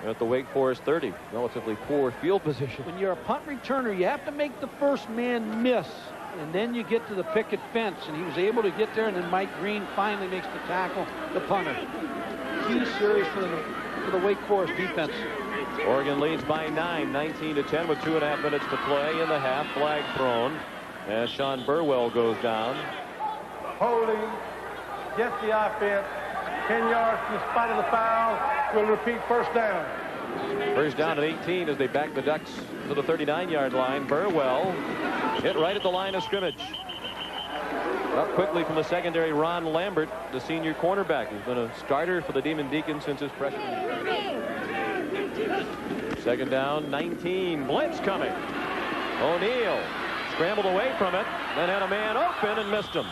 at the Wake Forest 30. Relatively poor field position. When you're a punt returner, you have to make the first man miss, and then you get to the picket fence, and he was able to get there, and then Mike Green finally makes the tackle, the punter. Key series for the Wake Forest defense. Oregon leads by 9, 19-10 with 2.5 minutes to play in the half. Flag thrown as Sean Burwell goes down. Holding, gets the offense, 10 yards from the spot of the foul. We'll repeat first down. First down at 18 as they back the Ducks to the 39-yard line. Burwell hit right at the line of scrimmage. Up quickly from the secondary, Ron Lambert, the senior cornerback, who's been a starter for the Demon Deacons since his freshman year. Second down, 19. Blitz coming. O'Neal scrambled away from it, then had a man open and missed him.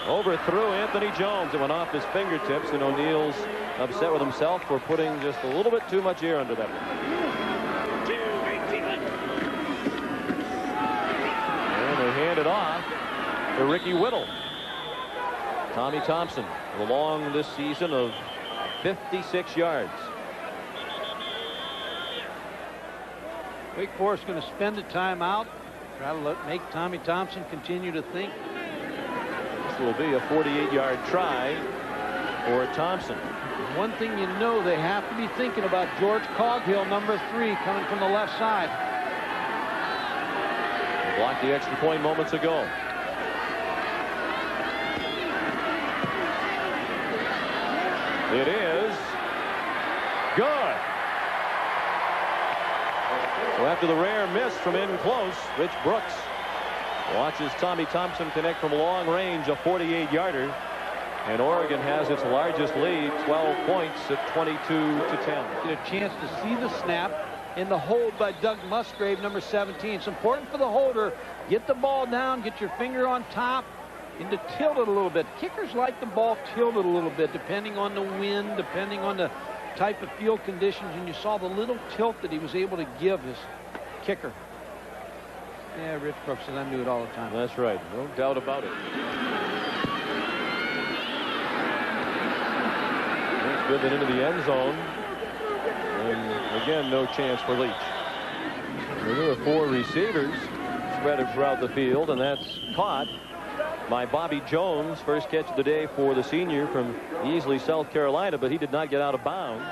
Overthrew Anthony Jones. It went off his fingertips, and O'Neal's upset with himself for putting just a little bit too much air under that one. And they hand it off to Ricky Whittle. Tommy Thompson, along this season of 56 yards. Wake Forest going to spend a timeout. Try to make Tommy Thompson continue to think. This will be a 48-yard try for Thompson. One thing you know, they have to be thinking about George Coghill, number 3, coming from the left side. They blocked the extra point moments ago. It is good. So after the rare miss from in close, Rich Brooks watches Tommy Thompson connect from long range, a 48-yarder. And Oregon has its largest lead, 12 points at 22-10. Get a chance to see the snap in the hold by Doug Musgrave, number 17. It's important for the holder. Get the ball down, get your finger on top, and to tilt it a little bit. Kickers like the ball tilted a little bit, depending on the wind, depending on the type of field conditions, and you saw the little tilt that he was able to give his kicker. Yeah, Rich Brooks says, I knew it all the time. That's right. No doubt about it. It's driven into the end zone. And again, no chance for Leach. There were 4 receivers spread throughout the field, and that's caught by Bobby Jones. First catch of the day for the senior from Easley, South Carolina, but he did not get out of bounds.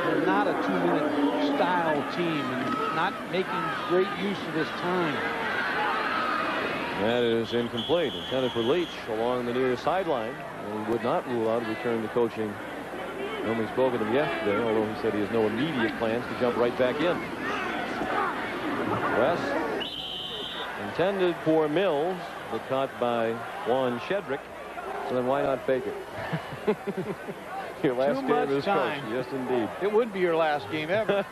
They're not a 2-minute style team and not making great use of this time. That is incomplete. Intended for Leach along the near sideline. And he would not rule out a return to coaching when we spoke with him yesterday, although he said he has no immediate plans to jump right back in. West intended for Mills, but caught by Juan Shedrick. So then why not fake it? Your last game as coach. Yes, indeed. It would be your last game ever.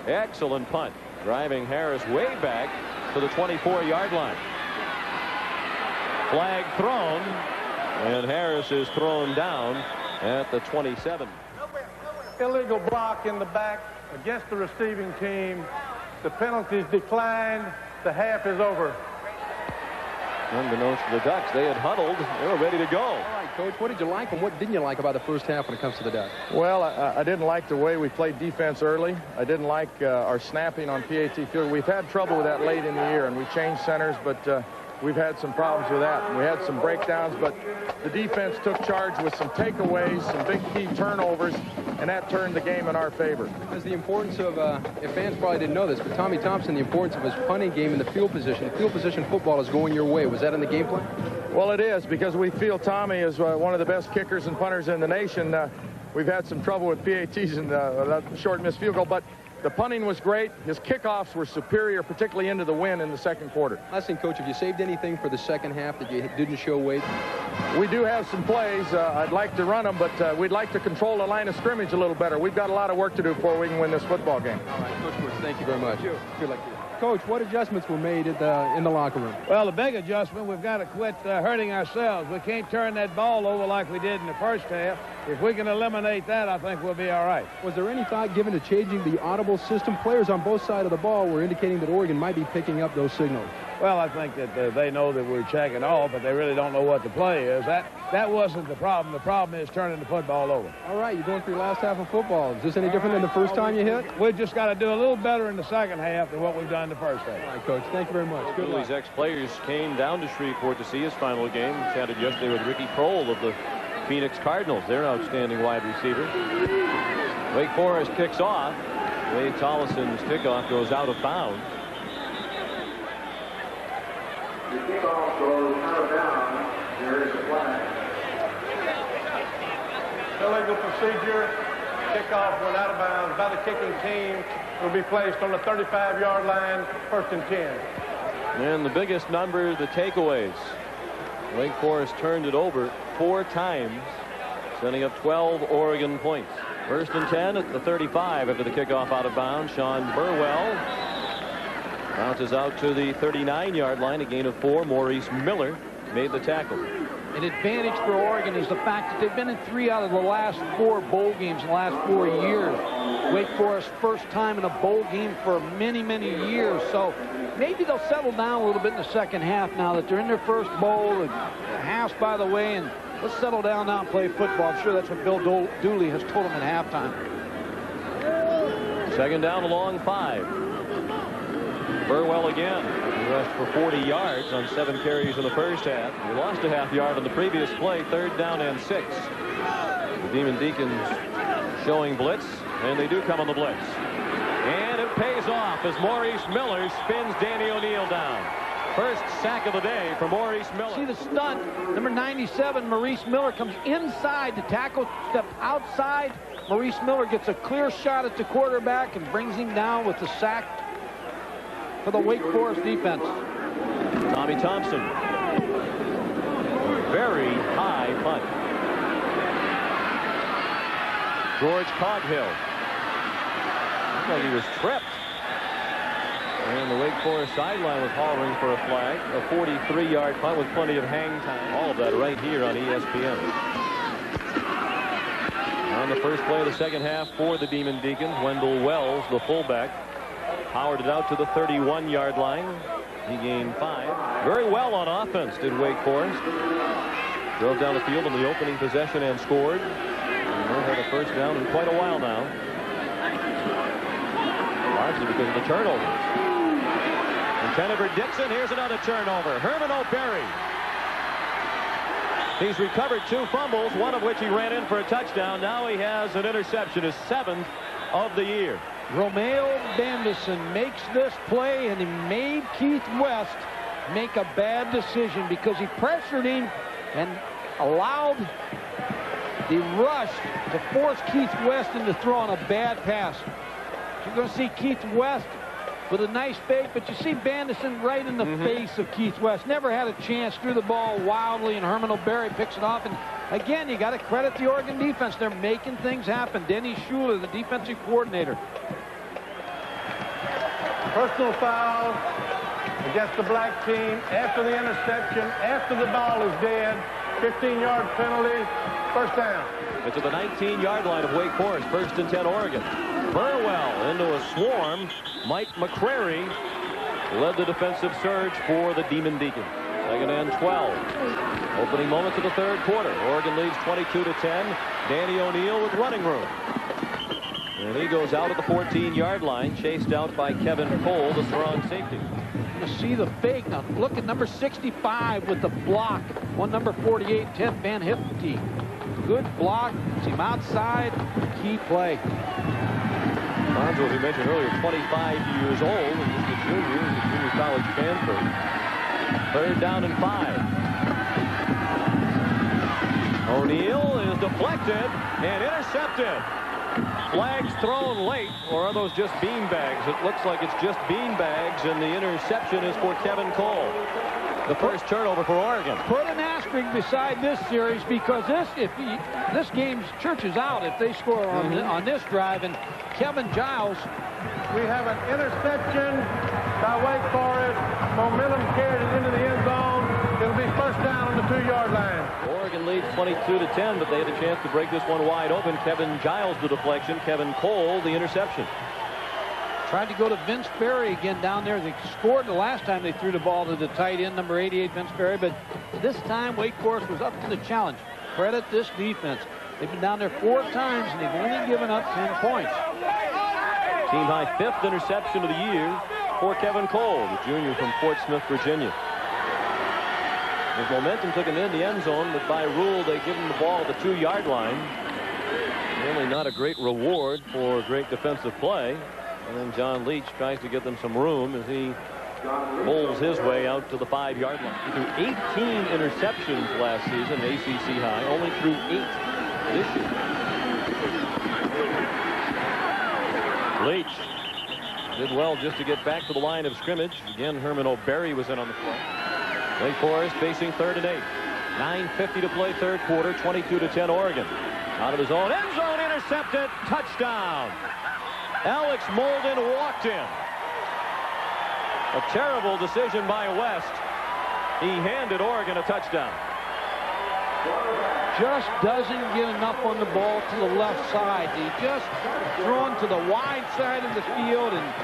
Excellent punt. Driving Harris way back to the 24-yard line. Flag thrown, and Harris is thrown down at the 27. Illegal block in the back against the receiving team. The penalties declined. The half is over. Unbeknownst to the Ducks, they had huddled. They were ready to go. All right, Coach, what did you like and what didn't you like about the first half when it comes to the Ducks? Well, I didn't like the way we played defense early. I didn't like our snapping on PAT field. We've had trouble with that late in the year, and we changed centers, but we've had some problems with that. We had some breakdowns, but the defense took charge with some takeaways, some big key turnovers, and that turned the game in our favor. Because the importance of, if fans probably didn't know this, but Tommy Thompson, the importance of his punting game and the field position. Field position football is going your way. Was that in the game plan? Well, it is, because we feel Tommy is one of the best kickers and punters in the nation. We've had some trouble with PATs and that short missed field goal, but the punting was great. His kickoffs were superior, particularly into the wind in the second quarter. Last thing, Coach, have you saved anything for the second half that you didn't show weight? We do have some plays. I'd like to run them, but we'd like to control the line of scrimmage a little better. We've got a lot of work to do before we can win this football game. All right, Coach Brooks, thank you very much. Good luck to you. Coach, what adjustments were made in the locker room? Well, the big adjustment, we've got to quit hurting ourselves. We can't turn that ball over like we did in the first half. If we can eliminate that, I think we'll be all right. Was there any thought given to changing the audible system? Players on both sides of the ball were indicating that Oregon might be picking up those signals. Well, I think that they know that we're checking off, but they really don't know what the play is. That wasn't the problem. The problem is turning the football over. All right, you're going through your last half of football. Is this any different than the first time you hit? We've just got to do a little better in the second half than what we've done in the first half. All right, Coach. Thank you very much. Good luck. Dooley's ex-players came down to Shreveport to see his final game. Chatted yesterday with Ricky Prohl of the Phoenix Cardinals, their outstanding wide receiver. Wake Forest kicks off. Wade Tollison's kickoff goes out of bounds. The kickoff goes out of bounds. There is a flag. Illegal procedure. Kickoff went out of bounds by the kicking team. Will be placed on the 35-yard line, 1st and 10. And the biggest number, the takeaways. Wake Forest turned it over 4 times, sending up 12 Oregon points. 1st and 10 at the 35 after the kickoff out of bounds. Sean Burwell bounces out to the 39-yard line, a gain of 4. Maurice Miller made the tackle. An advantage for Oregon is the fact that they've been in 3 out of the last 4 bowl games in the last 4 years. Wake Forest first time in a bowl game for many, many years. So maybe they'll settle down a little bit in the second half now that they're in their first bowl. The half's by the way, and let's settle down now and play football. I'm sure that's what Bill Dooley has told them at halftime. 2nd down along 5. Burwell again. He rushed for 40 yards on 7 carries in the first half. He lost a half yard on the previous play. 3rd down and 6. The Demon Deacons showing blitz, and they do come on the blitz. And it pays off as Maurice Miller spins Danny O'Neal down. First sack of the day for Maurice Miller. See the stunt. Number 97, Maurice Miller, comes inside. The tackle steps outside. Maurice Miller gets a clear shot at the quarterback and brings him down with the sack for the Wake Forest defense. Tommy Thompson. Very high punt. George Coghill. Looked like he was tripped. And the Wake Forest sideline was hollering for a flag. A 43-yard punt with plenty of hang time. All of that right here on ESPN. On the first play of the second half for the Demon Deacons, Wendell Wells, the fullback, powered it out to the 31-yard line. He gained 5. Very well on offense did Wake Forest. Drove down the field on the opening possession and scored. And they've had a first down in quite a while now. Largely because of the turnovers. Intended for Dixon. Here's another turnover. Herman O'Berry. He's recovered 2 fumbles, one of which he ran in for a touchdown. Now he has an interception, his 7th of the year. Romeo Bandison makes this play, and he made Keith West make a bad decision because he pressured him and allowed the rush to force Keith West into throwing a bad pass. You're going to see Keith West with a nice fake, but you see Bandison right in the face of Keith West. Never had a chance, threw the ball wildly, and Herman O'Berry picks it off. And again, you got to credit the Oregon defense. They're making things happen. Denny Schuler, the defensive coordinator. Personal foul against the black team after the interception, after the ball is dead. 15-yard penalty, first down. It's at the 19-yard line of Wake Forest. 1st and 10 Oregon. Burwell into a swarm. Mike McCrary led the defensive surge for the Demon Deacons. 2nd and 12. Opening moments of the 3rd quarter. Oregon leads 22-10. Danny O'Neal with running room. And he goes out at the 14-yard line, chased out by Kevin Cole, the strong safety. You see the fake. Now look at number 65 with the block. One number 48, Ted Van Hifte. Good block. See him outside. Key play. Bonzo, as we mentioned earlier, 25 years old, and just a junior, he's a junior college transfer. 3rd down and 5. O'Neal is deflected and intercepted. Flags thrown late, or are those just beanbags? It looks like it's just beanbags, and the interception is for Kevin Cole. The first turnover for Oregon. Put an asterisk beside this series because this game's Church is out if they score on this drive, and Kevin Giles. We have an interception by Wake Forest. Momentum carried it into the end zone. It'll be first down on the 2-yard line. Oregon leads 22-10, but they had a chance to break this one wide open. Kevin Giles, the deflection. Kevin Cole, the interception. Tried to go to Vince Berry again down there. They scored the last time they threw the ball to the tight end, number 88, Vince Berry. But this time, Wake Forest was up to the challenge. Credit this defense. They've been down there 4 times, and they've only given up 10 points. Team-high 5th interception of the year for Kevin Cole, the junior from Fort Smith, Virginia. His momentum took him in the end zone, but by rule, they give him the ball at the 2-yard line. Really not a great reward for great defensive play. And then John Leach tries to get them some room as he bowls his way out to the 5-yard line. He threw 18 interceptions last season, ACC high, only threw 8 this year. Leach did well just to get back to the line of scrimmage. Again, Herman O'Berry was in on the play. Wake Forest facing 3rd and 8. 9:50 to play, 3rd quarter, 22-10 Oregon. Out of his own end zone, intercepted, touchdown. Alex Molden walked in. A terrible decision by West. He handed Oregon a touchdown. Just doesn't get enough on the ball to the left side. He just thrown to the wide side of the field, and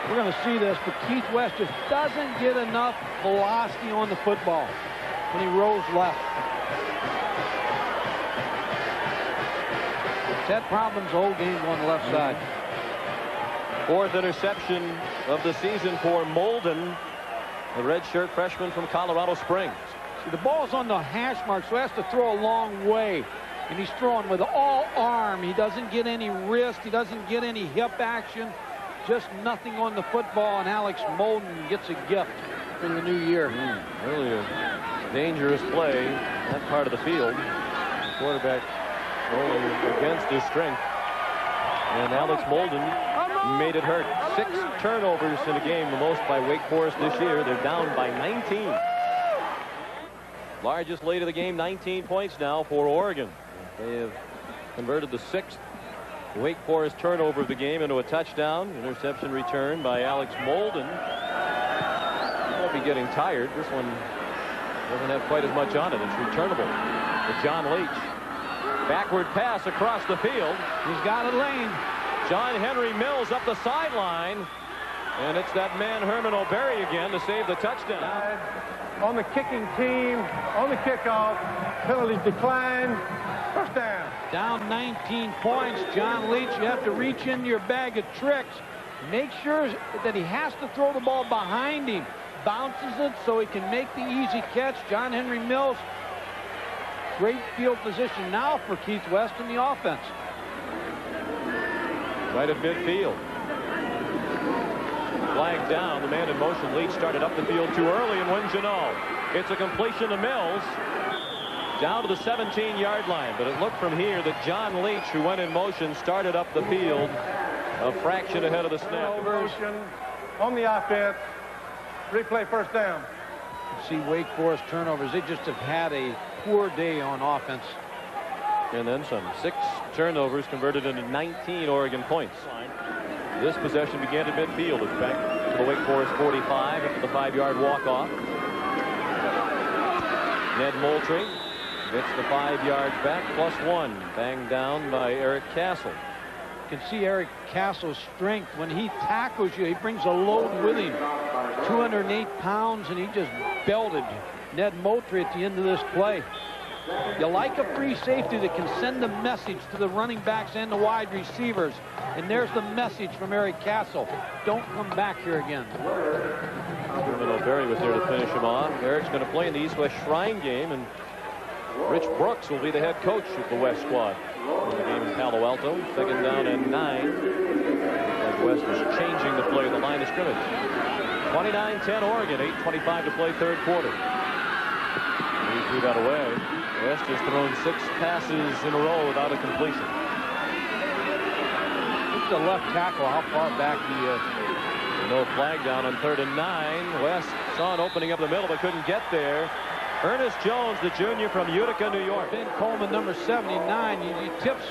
we're going to see this, but Keith West just doesn't get enough velocity on the football when he rolls left. It's had problems the whole game on the left side. 4th interception of the season for Molden, the redshirt freshman from Colorado Springs. See, the ball's on the hash mark, so he has to throw a long way. And he's throwing with all arm. He doesn't get any wrist. He doesn't get any hip action. Just nothing on the football, and Alex Molden gets a gift for the new year. Really a dangerous play in that part of the field. The quarterback rolling against his strength. And Alex Molden made it hurt. 6 turnovers in a game, the most by Wake Forest this year. They're down by 19. Largest lead of the game, 19 points now for Oregon. They have converted the 6th Wake Forest turnover of the game into a touchdown. Interception return by Alex Molden. He won't be getting tired. This one doesn't have quite as much on it. It's returnable to John Leach. Backward pass across the field. He's got a lane. John Henry Mills up the sideline. And it's that man Herman O'Berry again to save the touchdown. On the kicking team, on the kickoff, penalties decline. First down. Down 19 points. John Leach, you have to reach into your bag of tricks. Make sure that he has to throw the ball behind him. Bounces it so he can make the easy catch. John Henry Mills, great field position now for Keith West in the offense. Right at midfield. Flag down. The man in motion. Leach started up the field too early, and wouldn't you know, it's a completion to Mills down to the 17-yard line. But it looked from here that John Leach, who went in motion, started up the field a fraction ahead of the snap. Motion on the offense. Replay first down. See Wake Forest turnovers. They just have had a poor day on offense. And then some. 6 turnovers converted into 19 Oregon points. This possession began at midfield. It's back to the Wake Forest 45 after the 5-yard walk-off. Ned Moultrie gets the 5 yards back, +1. Banged down by Eric Castle. You can see Eric Castle's strength. When he tackles you, he brings a load with him. 208 pounds, and he just belted Ned Moultrie at the end of this play. You like a free safety that can send a message to the running backs and the wide receivers. And there's the message from Eric Castle. Don't come back here again. Herman O'Berry was there to finish him off. Eric's going to play in the East-West Shrine game, and Rich Brooks will be the head coach of the West squad in the game in Palo Alto. 2nd down and 9. As West is changing the play at the line of scrimmage. 29-10 Oregon. 8:25 to play, 3rd quarter. He threw that away. West has thrown 6 passes in a row without a completion. It's the left tackle, how far back he is. No flag down on 3rd and 9. West saw an opening up the middle but couldn't get there. Ernest Jones, the junior from Utica, New York. Ben Coleman, number 79, he tips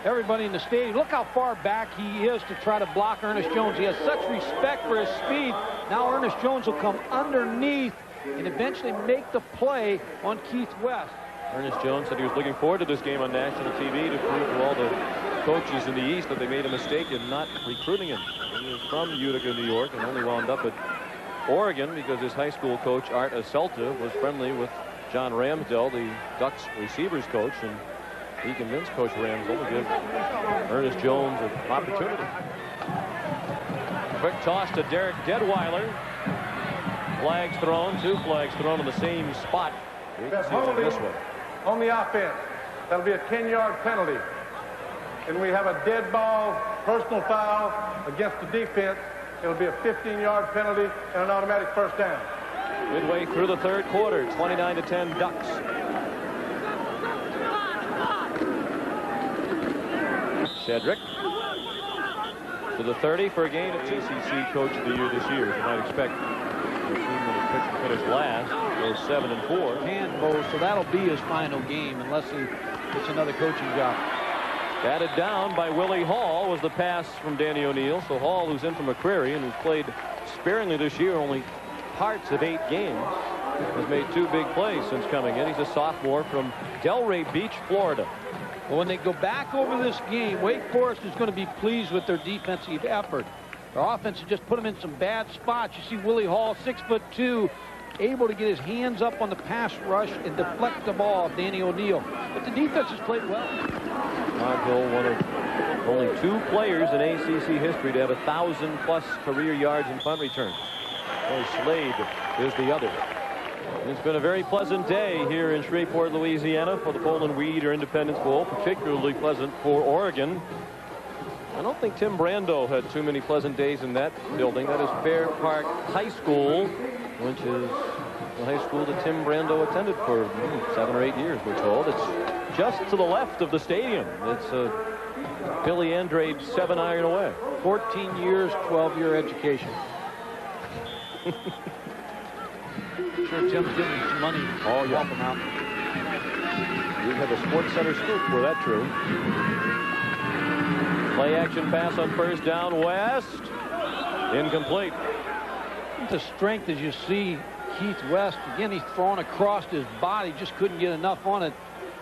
everybody in the stadium. Look how far back he is to try to block Ernest Jones. He has such respect for his speed. Now Ernest Jones will come underneath and eventually make the play on Keith West. Ernest Jones said he was looking forward to this game on national TV to prove to all the coaches in the East that they made a mistake in not recruiting him. He was from Utica, New York, and only wound up at Oregon because his high school coach, Art Aselta, was friendly with John Ramsdell, the Ducks receivers coach, and he convinced Coach Ramsdell to give Ernest Jones an opportunity. Quick toss to Derek Deadweiler. Flags thrown, 2 flags thrown in the same spot. You can see it this way. On the offense, that'll be a 10-yard penalty. And we have a dead ball, personal foul against the defense. It'll be a 15-yard penalty and an automatic first down. Midway through the third quarter, 29-10 Ducks. Shedrick to the 30 for a gain at ACC Coach of the Year this year. As you might expect, the team that picked to finish last goes 7-4. And goes, so that'll be his final game unless he gets another coaching job. Batted down by Willie Hall was the pass from Danny O'Neill. So Hall, who's in from McCreary and who's played sparingly this year, only parts of 8 games, has made 2 big plays since coming in. He's a sophomore from Delray Beach, Florida. Well, when they go back over this game, Wake Forest is going to be pleased with their defensive effort. Their offense has just put them in some bad spots. You see Willie Hall, 6'2", able to get his hands up on the pass rush and deflect the ball of Danny O'Neill. But the defense has played well. Todd Hill, one of only 2 players in ACC history to have 1,000+ career yards in punt returns. Boy, Slade is the other. It's been a very pleasant day here in Shreveport, Louisiana for the Poland Weed-Eater Independence Bowl, particularly pleasant for Oregon. I don't think Tim Brando had too many pleasant days in that building. That is Fair Park High School, which is the high school that Tim Brando attended for 7 or 8 years, we're told. It's just to the left of the stadium. It's Billy Andrade's 7-iron away. 14 years, 12-year education. Sure, Tim's giving him some money. Oh, yeah. Help him out. You have a Sports Center scoop for that, true. Play action pass on first down. West. Incomplete. The strength as you see Keith West. Again, he's throwing across his body. Just couldn't get enough on it.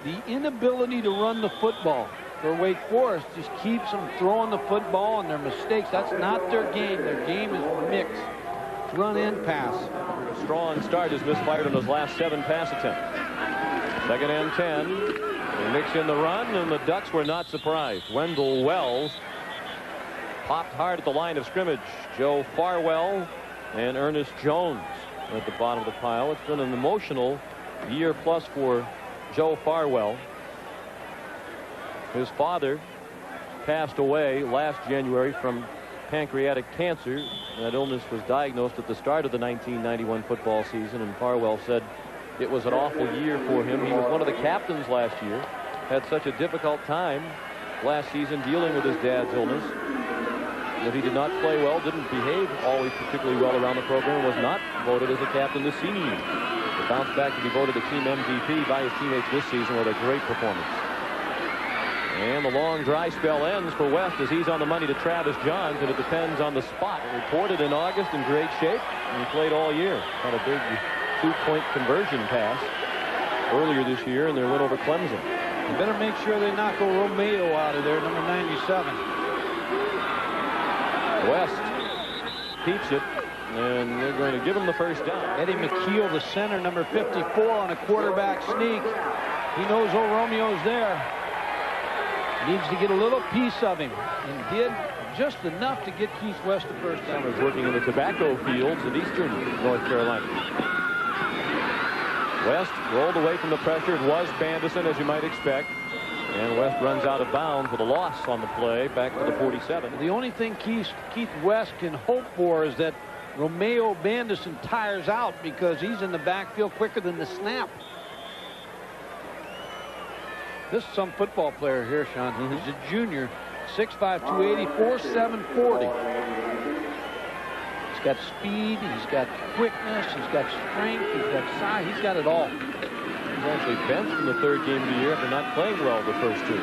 The inability to run the football for Wake Forest just keeps them throwing the football, and their mistakes. That's not their game. Their game is mixed. Run and pass. Strong start has misfired on his last 7 pass attempts. 2nd and 10. They mix in the run, and the Ducks were not surprised. Wendell Wells popped hard at the line of scrimmage. Joe Farwell and Ernest Jones at the bottom of the pile. It's been an emotional year plus for Joe Farwell. His father passed away last January from pancreatic cancer. That illness was diagnosed at the start of the 1991 football season, and Farwell said it was an awful year for him. He was one of the captains last year, had such a difficult time last season dealing with his dad's illness that he did not play well, didn't behave always particularly well around the program, was not voted as a captain this senior year. He bounced back to be voted the team MVP by his teammates this season with a great performance. And the long dry spell ends for West as he's on the money to Travis Johns, and it depends on the spot. Reported in August in great shape, and he played all year. Had a big 2-point conversion pass earlier this year in their win over Clemson. You better make sure they knock Romeo out of there, number 97. West keeps it, and they're going to give him the first down. Eddie McKeel, the center, number 54, on a quarterback sneak. He knows old Romeo's there. Needs to get a little piece of him, and did just enough to get Keith West the first down. He's working in the tobacco fields of eastern North Carolina. West rolled away from the pressure. It was Bandison, as you might expect. And West runs out of bounds with a loss on the play back to the 47. The only thing Keith West can hope for is that Romeo Bandison tires out, because he's in the backfield quicker than the snap. This is some football player here, Sean. He's a junior, 6'5", 280, 4'7", 40. He's got speed, he's got quickness, he's got strength, he's got size, he's got it all. He's actually benched in the 3rd game of the year after not playing well the first 2. He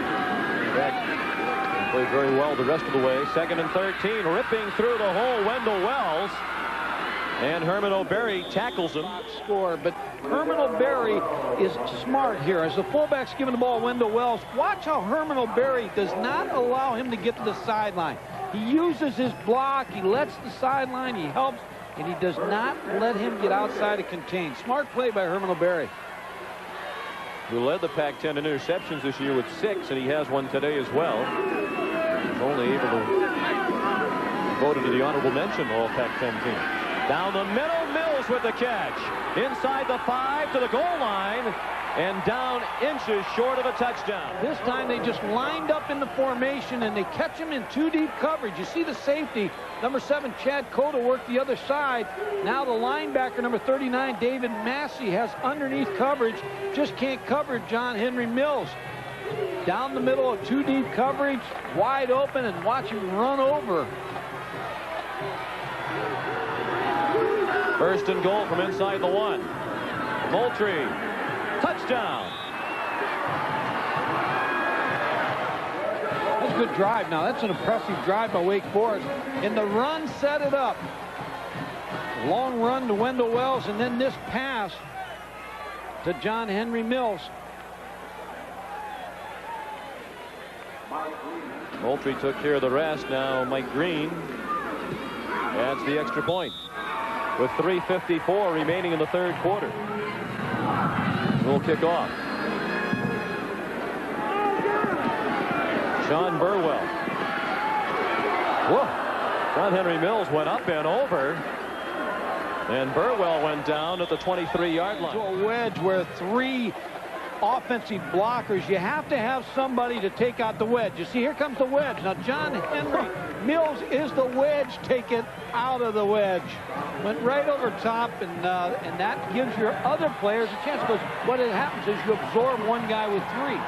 played very well the rest of the way. 2nd and 13, ripping through the hole, Wendell Wells. And Herman O'Berry tackles him. Score, but Herman O'Berry is smart here. As the fullback's giving the ball to Wendell Wells, watch how Herman O'Berry does not allow him to get to the sideline. He uses his block, he lets the sideline, he helps, and he does not let him get outside to contain. Smart play by Herman O'Berry, who led the Pac-10 in interceptions this year with 6, and he has one today as well. He's only able to voted to the honorable mention all Pac-10 team. Down the middle, Mills with the catch. Inside the 5 to the goal line, and down inches short of a touchdown. This time they just lined up in the formation, and they catch him in 2 deep coverage. You see the safety, number 7, Chad Cota, work the other side. Now the linebacker, number 39, David Massey, has underneath coverage. Just can't cover John Henry Mills. Down the middle of 2 deep coverage, wide open, and watch him run over. First and goal from inside the 1. Moultrie, touchdown. That's a good drive now. That's an impressive drive by Wake Forest. And the run set it up. Long run to Wendell Wells, and then this pass to John Henry Mills. Moultrie took care of the rest. Now Mike Green adds the extra point with 3:54 remaining in the 3rd quarter. We'll kick off. Sean Burwell. Whoa. John Henry Mills went up and over, and Burwell went down at the 23-yard line. To a wedge where 3 offensive blockers, you have to have somebody to take out the wedge. You see, here comes the wedge. Now John Henry Mills is the wedge. Take it out of the wedge. Went right over top, and that gives your other players a chance, because what happens is you absorb one guy with 3.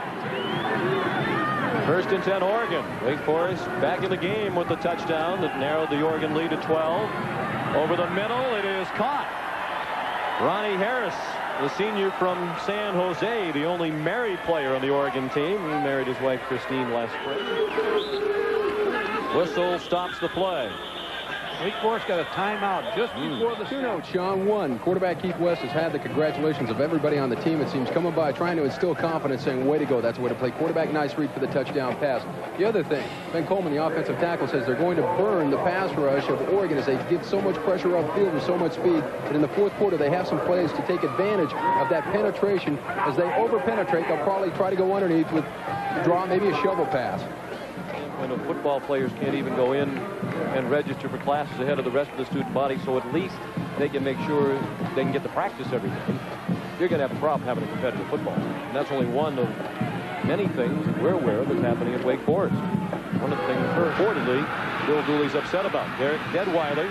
First and 10, Oregon. Wake Forest back in the game with the touchdown that narrowed the Oregon lead to 12. Over the middle, it is caught. Ronnie Harris, the senior from San Jose, the only married player on the Oregon team. He married his wife Christine last spring. Whistle stops the play. Wake Forest got a timeout just before the snap. Sean 1. Quarterback Keith West has had the congratulations of everybody on the team, it seems, coming by, trying to instill confidence, saying, way to go, that's the way to play. Quarterback, nice read for the touchdown pass. The other thing, Ben Coleman, the offensive tackle, says they're going to burn the pass rush of Oregon as they give so much pressure upfield with so much speed. But in the 4th quarter, they have some plays to take advantage of that penetration. As they over-penetrate, they'll probably try to go underneath with draw maybe a shovel pass. When the football players can't even go in and register for classes ahead of the rest of the student body, so at least they can make sure they can get to practice every day. You're going to have a problem having a competitive football. And that's only one of many things that we're aware of that's happening at Wake Forest. One of the things reportedly Bill Dooley's upset about. Derek Deadweiler,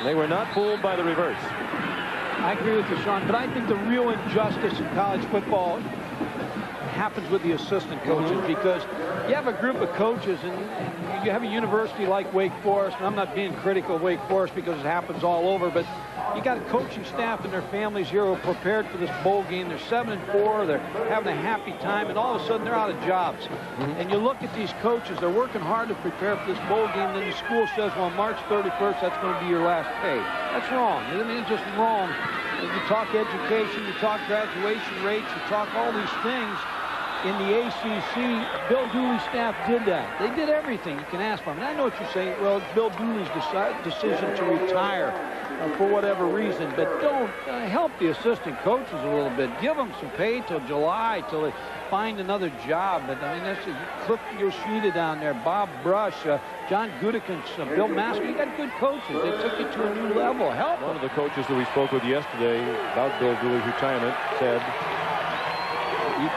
they were not fooled by the reverse. I agree with you, Sean, but I think the real injustice in college football happens with the assistant coaches, because you have a group of coaches, and you have a university like Wake Forest, and I'm not being critical of Wake Forest because it happens all over, but you got a coaching staff and their families here who are prepared for this bowl game. They're 7-4, they're having a happy time, and all of a sudden they're out of jobs. And you look at these coaches, they're working hard to prepare for this bowl game, then the school says, well, March 31st, that's going to be your last pay. That's wrong. I mean, it's just wrong. You talk education, you talk graduation rates, you talk all these things. In the ACC, Bill Dooley's staff did that. They did everything you can ask for. I mean, I know what you're saying. Well, it's Bill Dooley's decision to retire for whatever reason, but don't help the assistant coaches a little bit. Give them some pay till July, till they find another job. But I mean, that's Cliff Yoshida down there, Bob Brush, John Gudikins, Bill Masker. You got good coaches. They took you to a new level. Help them. One of the coaches that we spoke with yesterday about Bill Dooley's retirement said,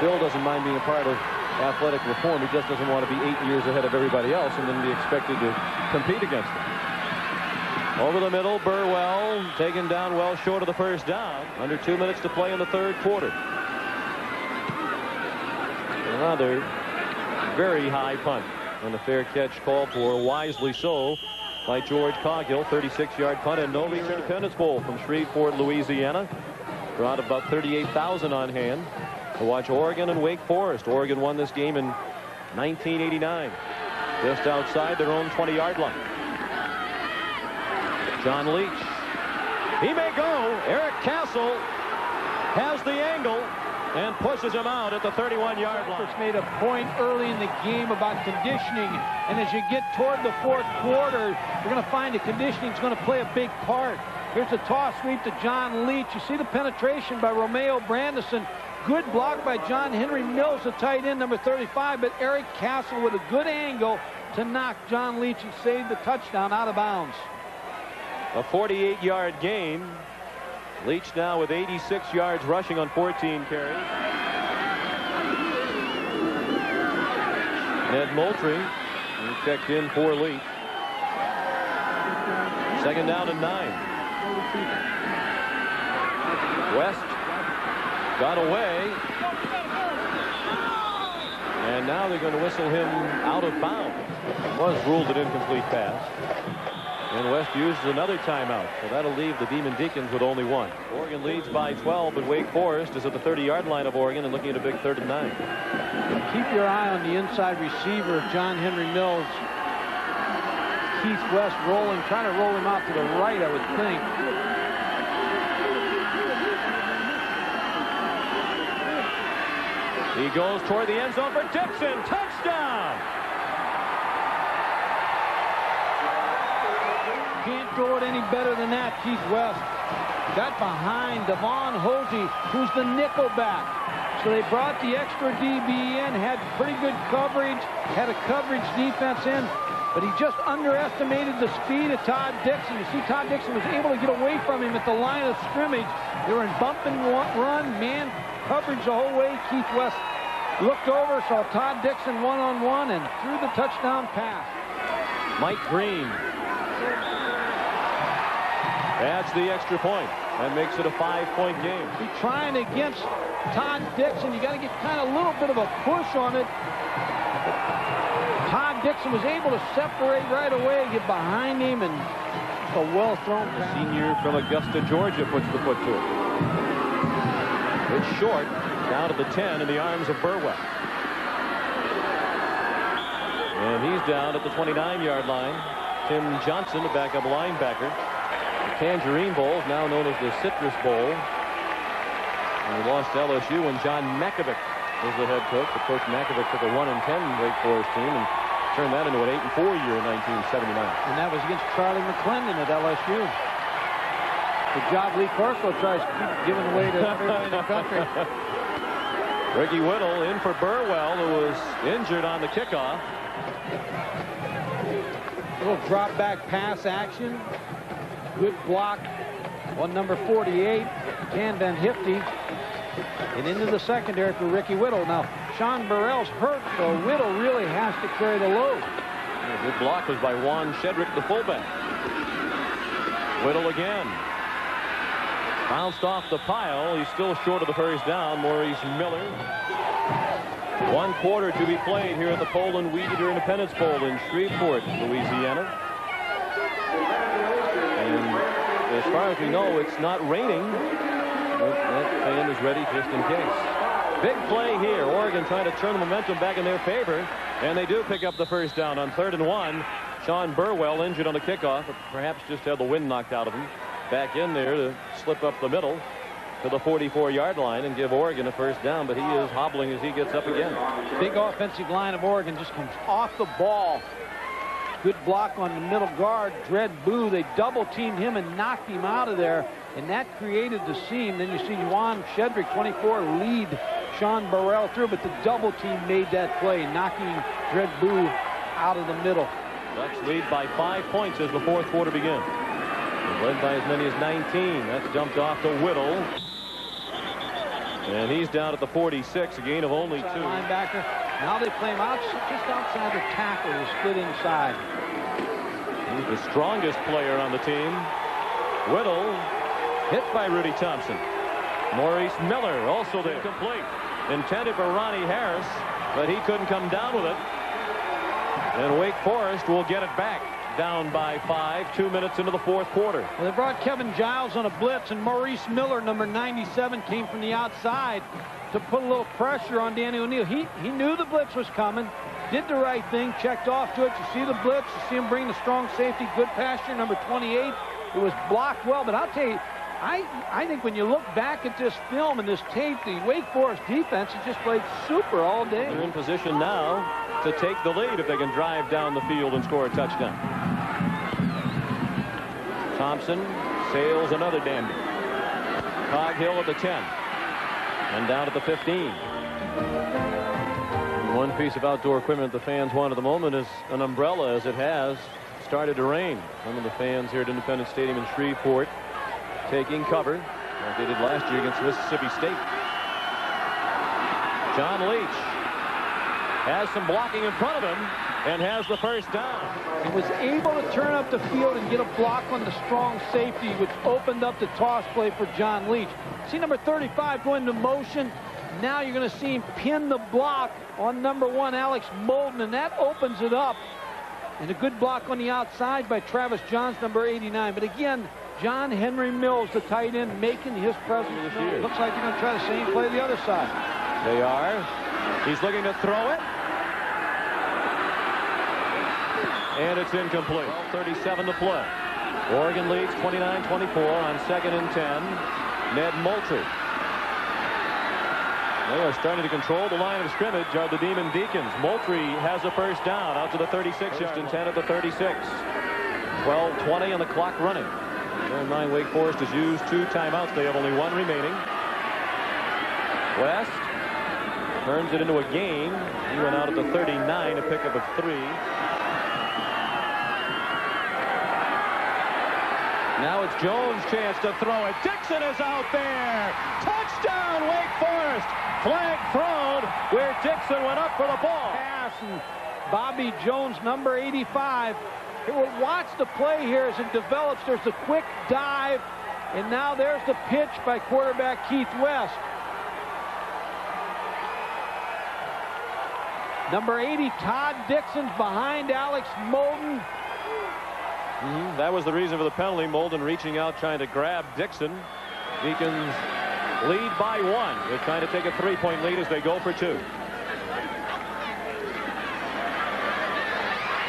Bill doesn't mind being a part of athletic reform. He just doesn't want to be 8 years ahead of everybody else and then be expected to compete against them. Over the middle, Burwell taken down well short of the first down. Under 2 minutes to play in the 3rd quarter. Another very high punt, and a fair catch called for, wisely so, by George Coghill. 36-yard punt, and no return Independence Bowl from Shreveport, Louisiana. Brought about 38,000 on hand to watch Oregon and Wake Forest. Oregon won this game in 1989, just outside their own 20-yard line. John Leach He may go. Eric Castle has the angle and pushes him out at the 31-yard line. Made a point early in the game about conditioning, and as you get toward the fourth quarter, you're going to find that conditioning is going to play a big part. Here's a toss sweep to John Leach. You see the penetration by Romeo Brandison. Good block by John Henry Mills, the tight end, number 35, but Eric Castle with a good angle to knock John Leach and save the touchdown out of bounds. A 48-yard gain. Leach now with 86 yards rushing on 14 carries. Ned Moultrie checked in for Leach. Second down and 9. West got away. And now they're going to whistle him out of bounds. Was ruled an incomplete pass. And West uses another timeout. So that'll leave the Demon Deacons with only one. Oregon leads by 12, but Wake Forest is at the 30-yard line of Oregon and looking at a big 3rd and 9. Keep your eye on the inside receiver of John Henry Mills. Keith West rolling, trying to roll him out to the right, I would think. He goes toward the end zone for Dixon. Touchdown! Can't throw it any better than that. Keith West got behind Devon Hosey, who's the nickel back. So they brought the extra DB in, had pretty good coverage, had a coverage defense in, but he just underestimated the speed of Todd Dixon. You see, Todd Dixon was able to get away from him at the line of scrimmage. They were in bump and run, man coverage the whole way. Keith West looked over, saw Todd Dixon one-on-one, and threw the touchdown pass. Mike Green adds the extra point. That makes it a 5-point game. Be trying against Todd Dixon. You got to get kind of a little bit of a push on it. Todd Dixon was able to separate right away, get behind him, and a well-thrown pass. The senior from Augusta, Georgia, puts the foot to it. It's short, down to the 10 in the arms of Burwell. And he's down at the 29-yard line. Tim Johnson, the backup linebacker. The Tangerine Bowl, now known as the Citrus Bowl. And he lost to LSU when John Makovic was the head coach. Of course, Makovic took a 1-10 Wake Forest team and turned that into an 8-4 year in 1979. And that was against Charlie McClendon at LSU. The job Lee Corso tries to keep giving away to everybody in the country. Ricky Whittle in for Burwell, who was injured on the kickoff. Little drop back pass action. Good block on number 48, Ken Van Hifty. And into the secondary for Ricky Whittle. Now, Sean Burrell's hurt, so Whittle really has to carry the load. A good block was by Juan Shedrick, the fullback. Whittle again. Bounced off the pile. He's still short of the first down. Maurice Miller. 1 quarter to be played here at the Poland Weed Eater Independence Bowl in Shreveport, Louisiana. And as far as we know, it's not raining. But that fan is ready just in case. Big play here. Oregon trying to turn the momentum back in their favor. And they do pick up the first down on 3rd and 1. Sean Burwell injured on the kickoff, but perhaps just had the wind knocked out of him. Back in there to slip up the middle to the 44-yard line and give Oregon a first down, but he is hobbling as he gets up again. Big offensive line of Oregon just comes off the ball. Good block on the middle guard, Dred Boo. They double-teamed him and knocked him out of there, and that created the seam. Then you see Juan Shedrick, 24, lead Sean Burrell through, but the double team made that play, knocking Dred Boo out of the middle. Ducks lead by 5 points as the fourth quarter begins. Led by as many as 19. That's dumped off to Whittle. And he's down at the 46, a gain of only 2. Linebacker. Now they play him out just outside the tackle to split inside. He's the strongest player on the team. Whittle hit by Rudy Thompson. Maurice Miller also there. Complete. Intended for Ronnie Harris, but he couldn't come down with it. And Wake Forest will get it back. Down by 5, 2 minutes into the fourth quarter. Well, they brought Kevin Giles on a blitz, and Maurice Miller, number 97, came from the outside to put a little pressure on Danny O'Neill. He knew the blitz was coming, did the right thing, checked off to it. You see the blitz, you see him bring the strong safety, good pasture, number 28, It was blocked well, but I'll tell you, I think when you look back at this film and this tape, the Wake Forest defense has just played super all day. They're in position now to take the lead if they can drive down the field and score a touchdown. Thompson sails another dandy. Coghill at the 10 and down at the 15. One piece of outdoor equipment the fans want at the moment is an umbrella, as it has started to rain. Some of the fans here at Independence Stadium in Shreveport taking cover, like they did last year against Mississippi State. John Leach has some blocking in front of him and has the first down. He was able to turn up the field and get a block on the strong safety, which opened up the toss play for John Leach. See number 35 go into motion. Now you're going to see him pin the block on number 1, Alex Molden, and that opens it up. And a good block on the outside by Travis Johns, number 89. But again, John Henry Mills, the tight end, making his presence known. Looks like they're going to try the same play the other side. They are. He's looking to throw it. And it's incomplete. 12:37 to play. Oregon leads 29-24 on 2nd and 10. Ned Moultrie. They are starting to control the line of scrimmage are the Demon Deacons. Moultrie has a first down out to the 36-yard and 10 at the 36. 12:20 on the clock running. Bear in mind, Wake Forest has used 2 timeouts. They have only 1 remaining. West turns it into a gain. He went out at the 39, a pickup of 3. Now it's Jones' chance to throw it. Dixon is out there. Touchdown, Wake Forest. Flag thrown where Dixon went up for the ball. Pass, and Bobby Jones, number 85. We'll watch the play here as it develops. There's a quick dive, and now there's the pitch by quarterback Keith West. Number 80, Todd Dixon's behind Alex Molden. That was the reason for the penalty. Molden reaching out, trying to grab Dixon. Deacons lead by 1. They're trying to take a 3-point lead as they go for 2.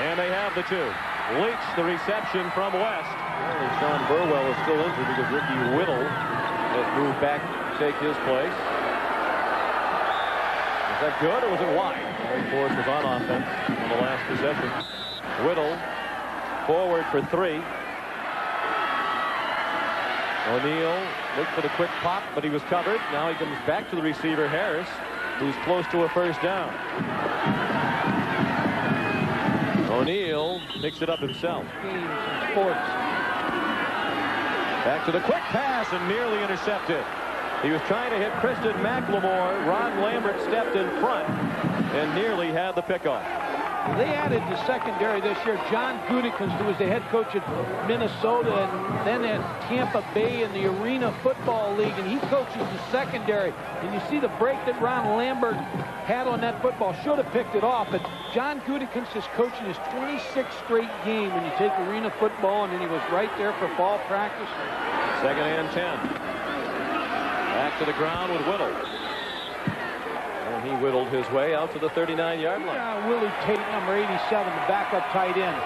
And they have the 2. Leach, the reception from West. Apparently Sean Burwell is still injured because Ricky Whittle has moved back to take his place. Was that good or was it wide? Wake Forest was on offense on the last possession. Whittle forward for 3. O'Neal looked for the quick pop, but he was covered. Now he comes back to the receiver, Harris, who's close to a first down. O'Neal picks it up himself. Sports. Back to the quick pass and nearly intercepted. He was trying to hit Kristen McLemore. Ron Lambert stepped in front and nearly had the pickoff. They added the secondary this year. John Gutekunst, who was the head coach at Minnesota and then at Tampa Bay in the Arena Football League, and he coaches the secondary. And you see the break that Ron Lambert had on that football. Should have picked it off, but John Gutekunst is coaching his 26th straight game when you take Arena Football, and then he was right there for fall practice. 2nd and 10. Back to the ground with Whittle. And he whittled his way out to the 39-yard line. Willie Tate, number 87, the backup tight end.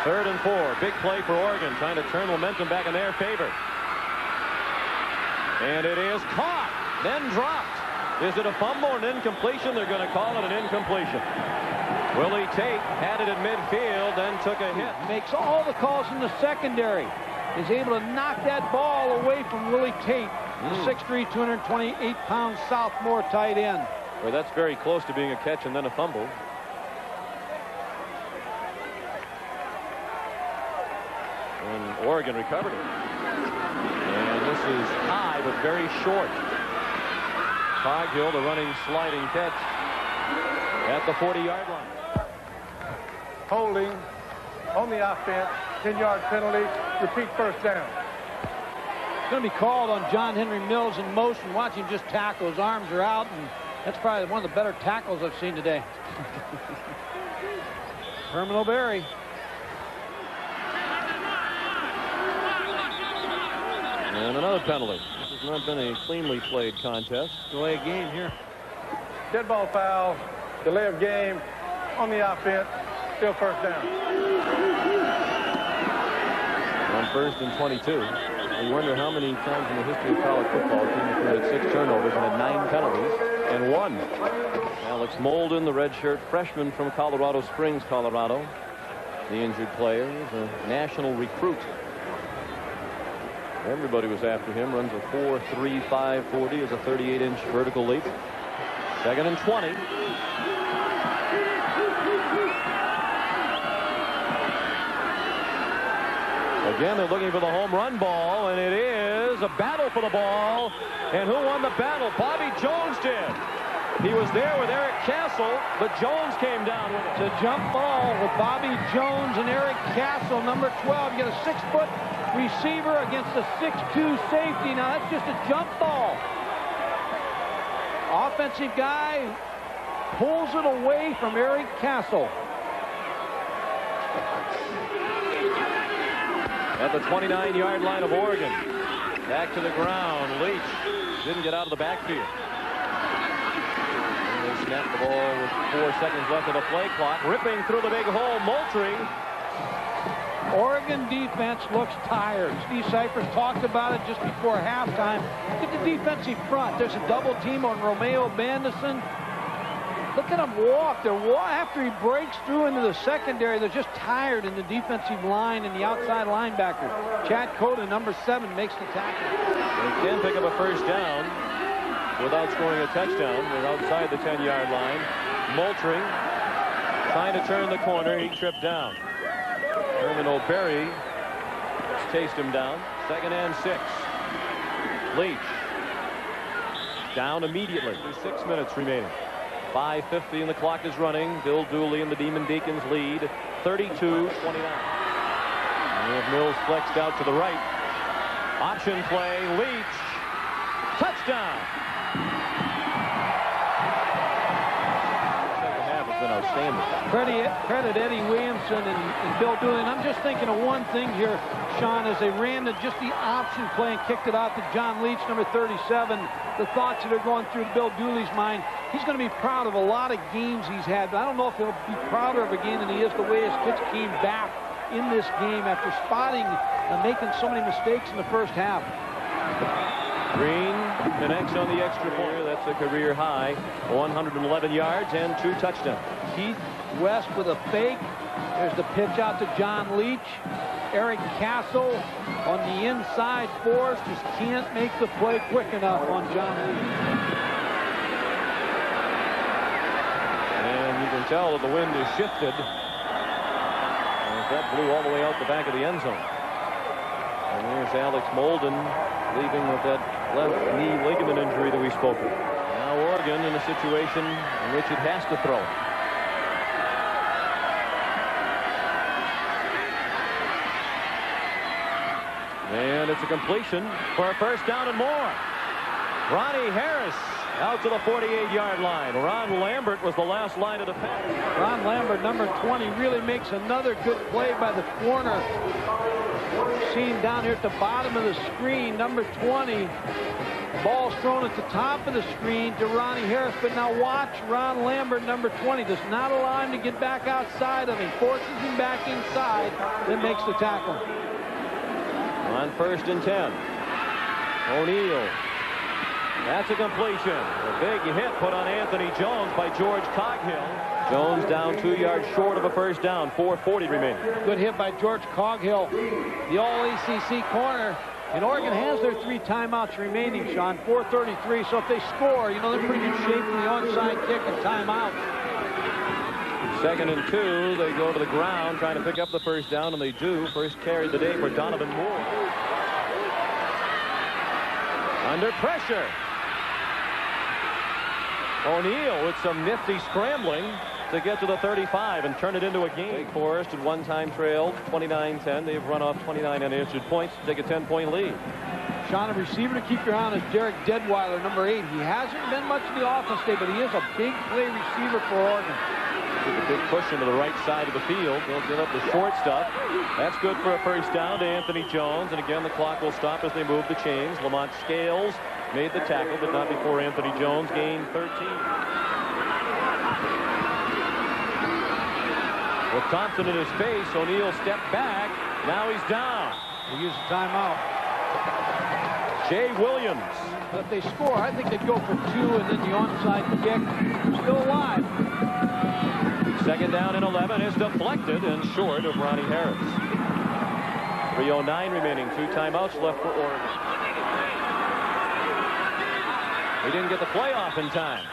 3rd and 4. Big play for Oregon, trying to turn momentum back in their favor. And it is caught, then dropped. Is it a fumble or an incompletion? They're going to call it an incompletion. Willie Tate had it at midfield, then took a hit. Makes all the calls in the secondary. Is able to knock that ball away from Willie Tate, the 6'3", 228-pound sophomore tight end. Well, that's very close to being a catch and then a fumble. And Oregon recovered it. And this is high but very short. Coghill, the running sliding catch at the 40-yard line. Holding on the offense, 10-yard penalty, repeat first down. It's going to be called on John Henry Mills in motion. Watch him just tackle. His arms are out, and that's probably one of the better tackles I've seen today. Herman O'Berry. And another penalty. This has not been a cleanly played contest. Delay of game here. Dead ball foul, delay of game on the offense, still first down. On 1st and 22. You wonder how many times in the history of college football a team has committed 6 turnovers and had 9 penalties and won. Alex Molden, the redshirt freshman from Colorado Springs, Colorado. The injured player is a national recruit. Everybody was after him. Runs a 4.35 40 as a 38-inch vertical leap. 2nd and 20. Again, they're looking for the home run ball, and it is a battle for the ball. And who won the battle? Bobby Jones did. He was there with Eric Castle, but Jones came down with it. It's a jump ball with Bobby Jones and Eric Castle, number 12. You get a 6-foot receiver against a 6'2 safety. Now, that's just a jump ball. Offensive guy pulls it away from Eric Castle. At the 29-yard line of Oregon. Back to the ground. Leach didn't get out of the backfield. And they snapped the ball with 4 seconds left of the play clock. Ripping through the big hole. Moultrie. Oregon defense looks tired. Steve Cyphers talked about it just before halftime. Look at the defensive front. There's a double team on Romeo Bandison. Look at him walk. After he breaks through into the secondary, they're just tired in the defensive line and the outside linebackers. Chad Cota, number 7, makes the tackle. They can pick up a first down without scoring a touchdown. They're outside the 10-yard line. Moultrie trying to turn the corner. He tripped down. Herman O'Berry chased him down. 2nd and 6. Leach down immediately. 6 minutes remaining. 5:50 and the clock is running. Bill Dooley and the Demon Deacons lead 32-29. Mills flexed out to the right. Option play. Leach. Touchdown. Second half has been outstanding. Credit Eddie Williamson and Bill Dooley. And I'm just thinking of one thing here, Sean, as they ran just the option play and kicked it out to John Leach, number 37. The thoughts that are going through Bill Dooley's mind. He's going to be proud of a lot of games he's had, but I don't know if he'll be prouder of a game than he is the way his kids came back in this game after spotting and making so many mistakes in the first half. Green connects on the extra point. That's a career high. 111 yards and 2 touchdowns. Keith West with a fake. There's the pitch out to John Leach. Eric Castle on the inside force just can't make the play quick enough on John Leach. And you can tell that the wind is shifted. And that blew all the way out the back of the end zone. And there's Alex Molden leaving with that left knee ligament injury that we spoke of. Now Oregon in a situation in which it has to throw. And it's a completion for a first down and more. Ronnie Harris out to the 48-yard line. Ron Lambert was the last line of defense. Ron Lambert, number 20, really makes another good play by the corner. Seen down here at the bottom of the screen, number 20. Ball's thrown at the top of the screen to Ronnie Harris, but now watch Ron Lambert, number 20, does not allow him to get back outside of him. Forces him back inside, then makes the tackle. On 1st and 10. O'Neal. That's a completion. A big hit put on Anthony Jones by George Coghill. Jones down 2 yards short of a first down. 4:40 remaining. Good hit by George Coghill, the all-ACC corner. And Oregon has their 3 timeouts remaining, Sean. 4:33. So if they score, you know, they're in pretty good shape for the onside kick and timeout. 2nd and 2. They go to the ground trying to pick up the first down, and they do. First carry of the day for Donovan Moore. Under pressure. O'Neal with some nifty scrambling to get to the 35 and turn it into a game. Wake Forest at one time trailed 29-10. They've run off 29 unanswered points to take a 10-point lead. Sean, a receiver to keep your eye on is Derek Deadweiler, number 8. He hasn't been much of the offense today, but he is a big play receiver for Oregon. With a big push into the right side of the field. They'll give up the short stuff. That's good for a first down to Anthony Jones. And again, the clock will stop as they move the chains. Lamont Scales made the tackle, but not before Anthony Jones gained 13. With Thompson in his face, O'Neal stepped back. Now he's down. They use a timeout. Jay Williams. But if they score, I think they'd go for 2, and then the onside kick. Still alive. Second down and 11 is deflected and short of Ronnie Harris. 3:09 remaining. 2 timeouts left for Oregon. He didn't get the play off in time.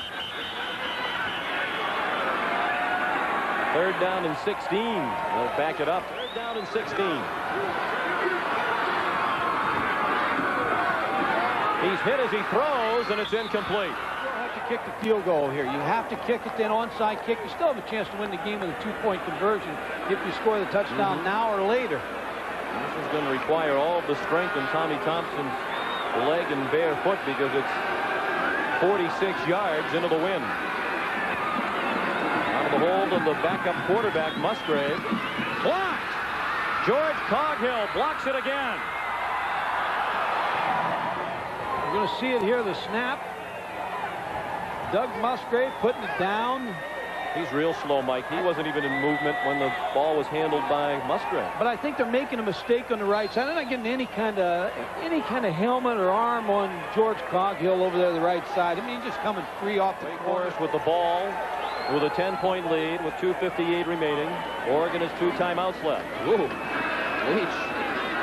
Third down and 16. They'll back it up. Third down and 16. He's hit as he throws, and it's incomplete. You don't have to kick the field goal here. You have to kick it, then onside kick. You still have a chance to win the game with a 2-point conversion if you score the touchdown now or later. This is going to require all of the strength in Tommy Thompson's leg and bare foot because it's 46 yards into the wind. Out of the hold of the backup quarterback, Musgrave. Blocked! George Coghill blocks it again. You're going to see it here, the snap. Doug Musgrave putting it down. He's real slow, Mike. He wasn't even in movement when the ball was handled by Musgrave. But I think they're making a mistake on the right side. They're not getting any kind of helmet or arm on George Coghill over there on the right side. I mean, he's just coming free off the corner. With the ball, with a 10-point lead, with 2:58 remaining. Oregon has 2 timeouts left. Ooh, Leach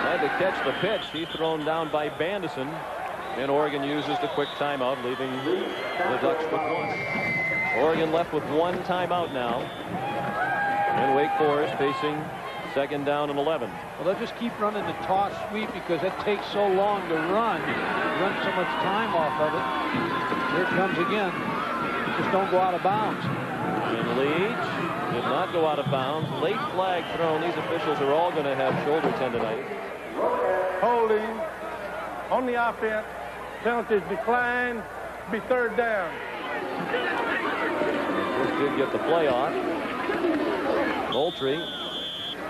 had to catch the pitch. He's thrown down by Bandison. And Oregon uses the quick timeout, leaving the Ducks with 1. Oregon left with 1 timeout now. And Wake Forest facing second down and 11. Well, they'll just keep running the toss sweep because it takes so long to run. You run so much time off of it. Here it comes again. Just don't go out of bounds. And Leach did not go out of bounds. Late flag thrown. These officials are all going to have shoulder tendonitis. Holding on the offense. Penalties decline. Be third down. This did get the play off. Moultrie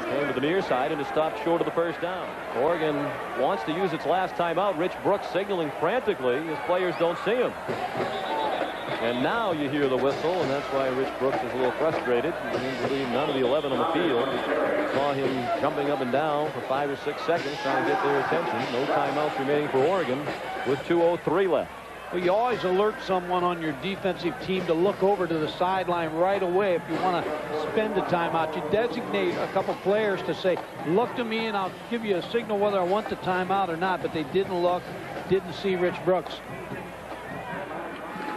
came to the near side and is stopped short of the first down. Oregon wants to use its last timeout. Rich Brooks signaling frantically. His players don't see him. And now you hear the whistle, and that's why Rich Brooks is a little frustrated. He believe none of the 11 on the field saw him jumping up and down for 5 or 6 seconds trying to get their attention. No timeouts remaining for Oregon with 2:03 left. Well, you always alert someone on your defensive team to look over to the sideline right away if you want to spend a timeout. You designate a couple players to say, look to me and I'll give you a signal whether I want the timeout or not, but they didn't look, didn't see Rich Brooks.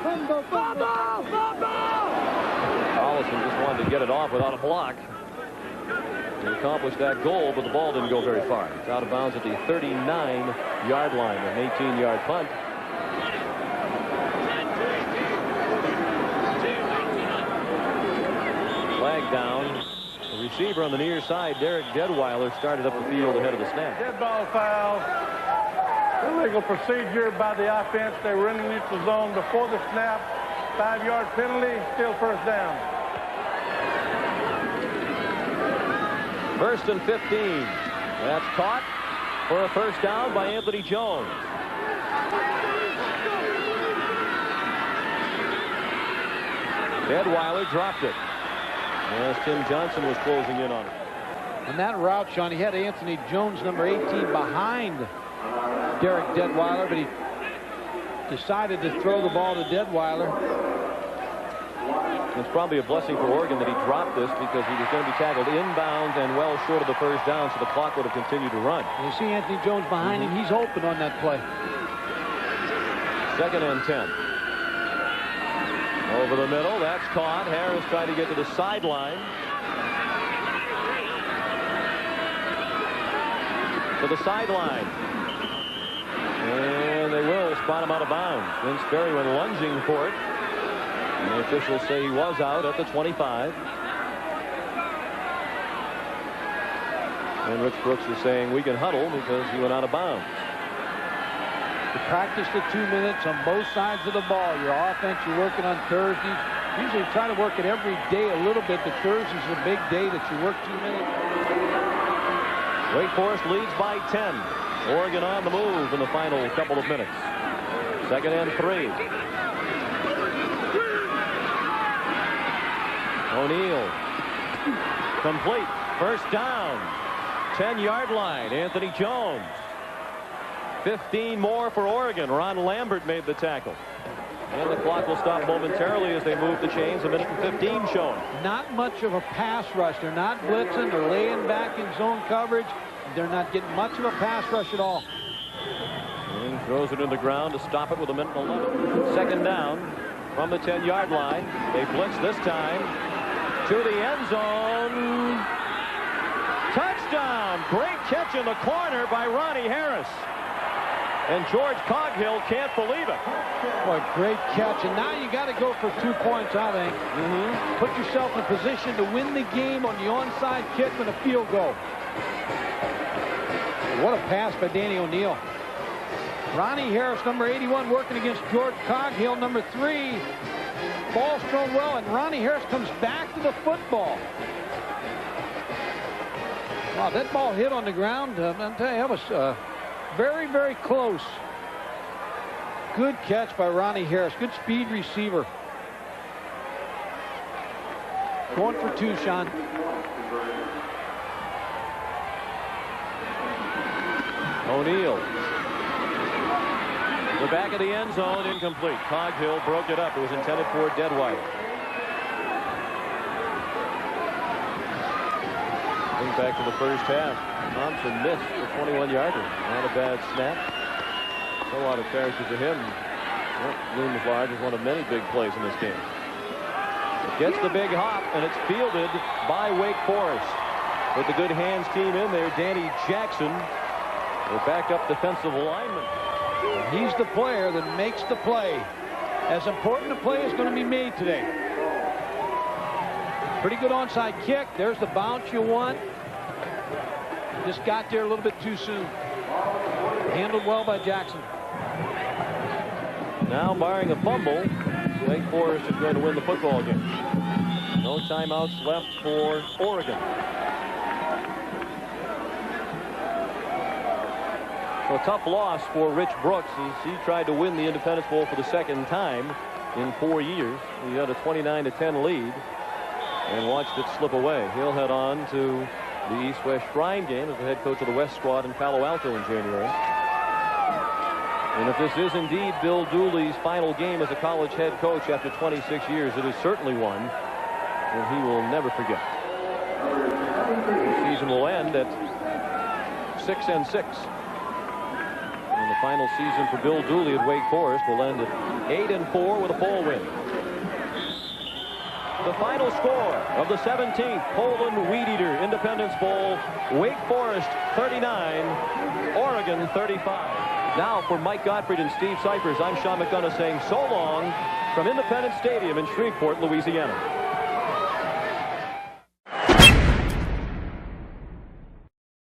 Collison just wanted to get it off without a block. He accomplished that goal, but the ball didn't go very far. It's out of bounds at the 39-yard line, an 18-yard punt. Flag down. The receiver on the near side, Derek Deadweiler, started up the field ahead of the snap. Dead ball foul. Illegal procedure by the offense. They were in the neutral zone before the snap. 5-yard penalty, still first down. First and 15. That's caught for a first down by Anthony Jones. Deadweiler dropped it as Tim Johnson was closing in on it. On that route, Sean, he had Anthony Jones, number 18, behind Derek Deadweiler, but he decided to throw the ball to Deadweiler. It's probably a blessing for Oregon that he dropped this because he was going to be tackled inbounds and well short of the first down, so the clock would have continued to run. You see Anthony Jones behind him. He's open on that play. Second and 10. Over the middle. That's caught. Harris trying to get to the sideline. To the sideline. And they will spot him out of bounds. Vince Berry went lunging for it. And the officials say he was out at the 25. And Rich Brooks is saying we can huddle because he went out of bounds. You practice the 2 minutes on both sides of the ball. Your offense, you're working on Thursdays. Usually try to work it every day a little bit, but Thursday's a big day that you work 2 minutes. Wake Forest leads by 10. Oregon on the move in the final couple of minutes. Second and 3. O'Neal. Complete. First down. 10-yard line. Anthony Jones. 15 more for Oregon. Ron Lambert made the tackle. And the clock will stop momentarily as they move the chains. A minute and 15 showing. Not much of a pass rush. They're not blitzing. They're laying back in zone coverage. They're not getting much of a pass rush at all. And throws it in the ground to stop it with a minute and 11. Second down from the 10-yard line. They blitz this time to the end zone. Touchdown! Great catch in the corner by Ronnie Harris. And George Coghill can't believe it. Boy, great catch. And now you got to go for 2 points, I think. Put yourself in a position to win the game on the onside kick with a field goal. What a pass by Danny O'Neill. Ronnie Harris, number 81, working against George Coghill, number 3. Ball's thrown well, and Ronnie Harris comes back to the football. Wow, that ball hit on the ground. I'll tell you, that was very, very close. Good catch by Ronnie Harris. Good speed receiver. Going for 2, Sean. O'Neill. The back of the end zone, incomplete. Coghill broke it up. It was intended for dead wire. Think back to the first half. Thompson missed the 21-yarder. Not a bad snap. So out of character to him. Looms large as one of many big plays in this game. It gets the big hop, and it's fielded by Wake Forest. With the good hands team in there, Danny Jackson, the backup defensive lineman. He's the player that makes the play. As important a play is going to be made today. Pretty good onside kick. There's the bounce you want. Just got there a little bit too soon. Handled well by Jackson. Now, barring a fumble, Wake Forest is going to win the football game. No timeouts left for Oregon. So a tough loss for Rich Brooks as he tried to win the Independence Bowl for the second time in 4 years. He had a 29-10 lead and watched it slip away. He'll head on to the East-West Shrine game as the head coach of the West squad in Palo Alto in January. And if this is indeed Bill Dooley's final game as a college head coach after 26 years, it is certainly one that he will never forget. The season will end at 6-6. And the final season for Bill Dooley at Wake Forest will end at 8-4 with a bowl win. The final score of the 17th Poland Weed Eater Independence Bowl: Wake Forest 39, Oregon 35. Now for Mike Gottfried and Steve Cyphers, I'm Sean McDonough saying so long from Independence Stadium in Shreveport, Louisiana.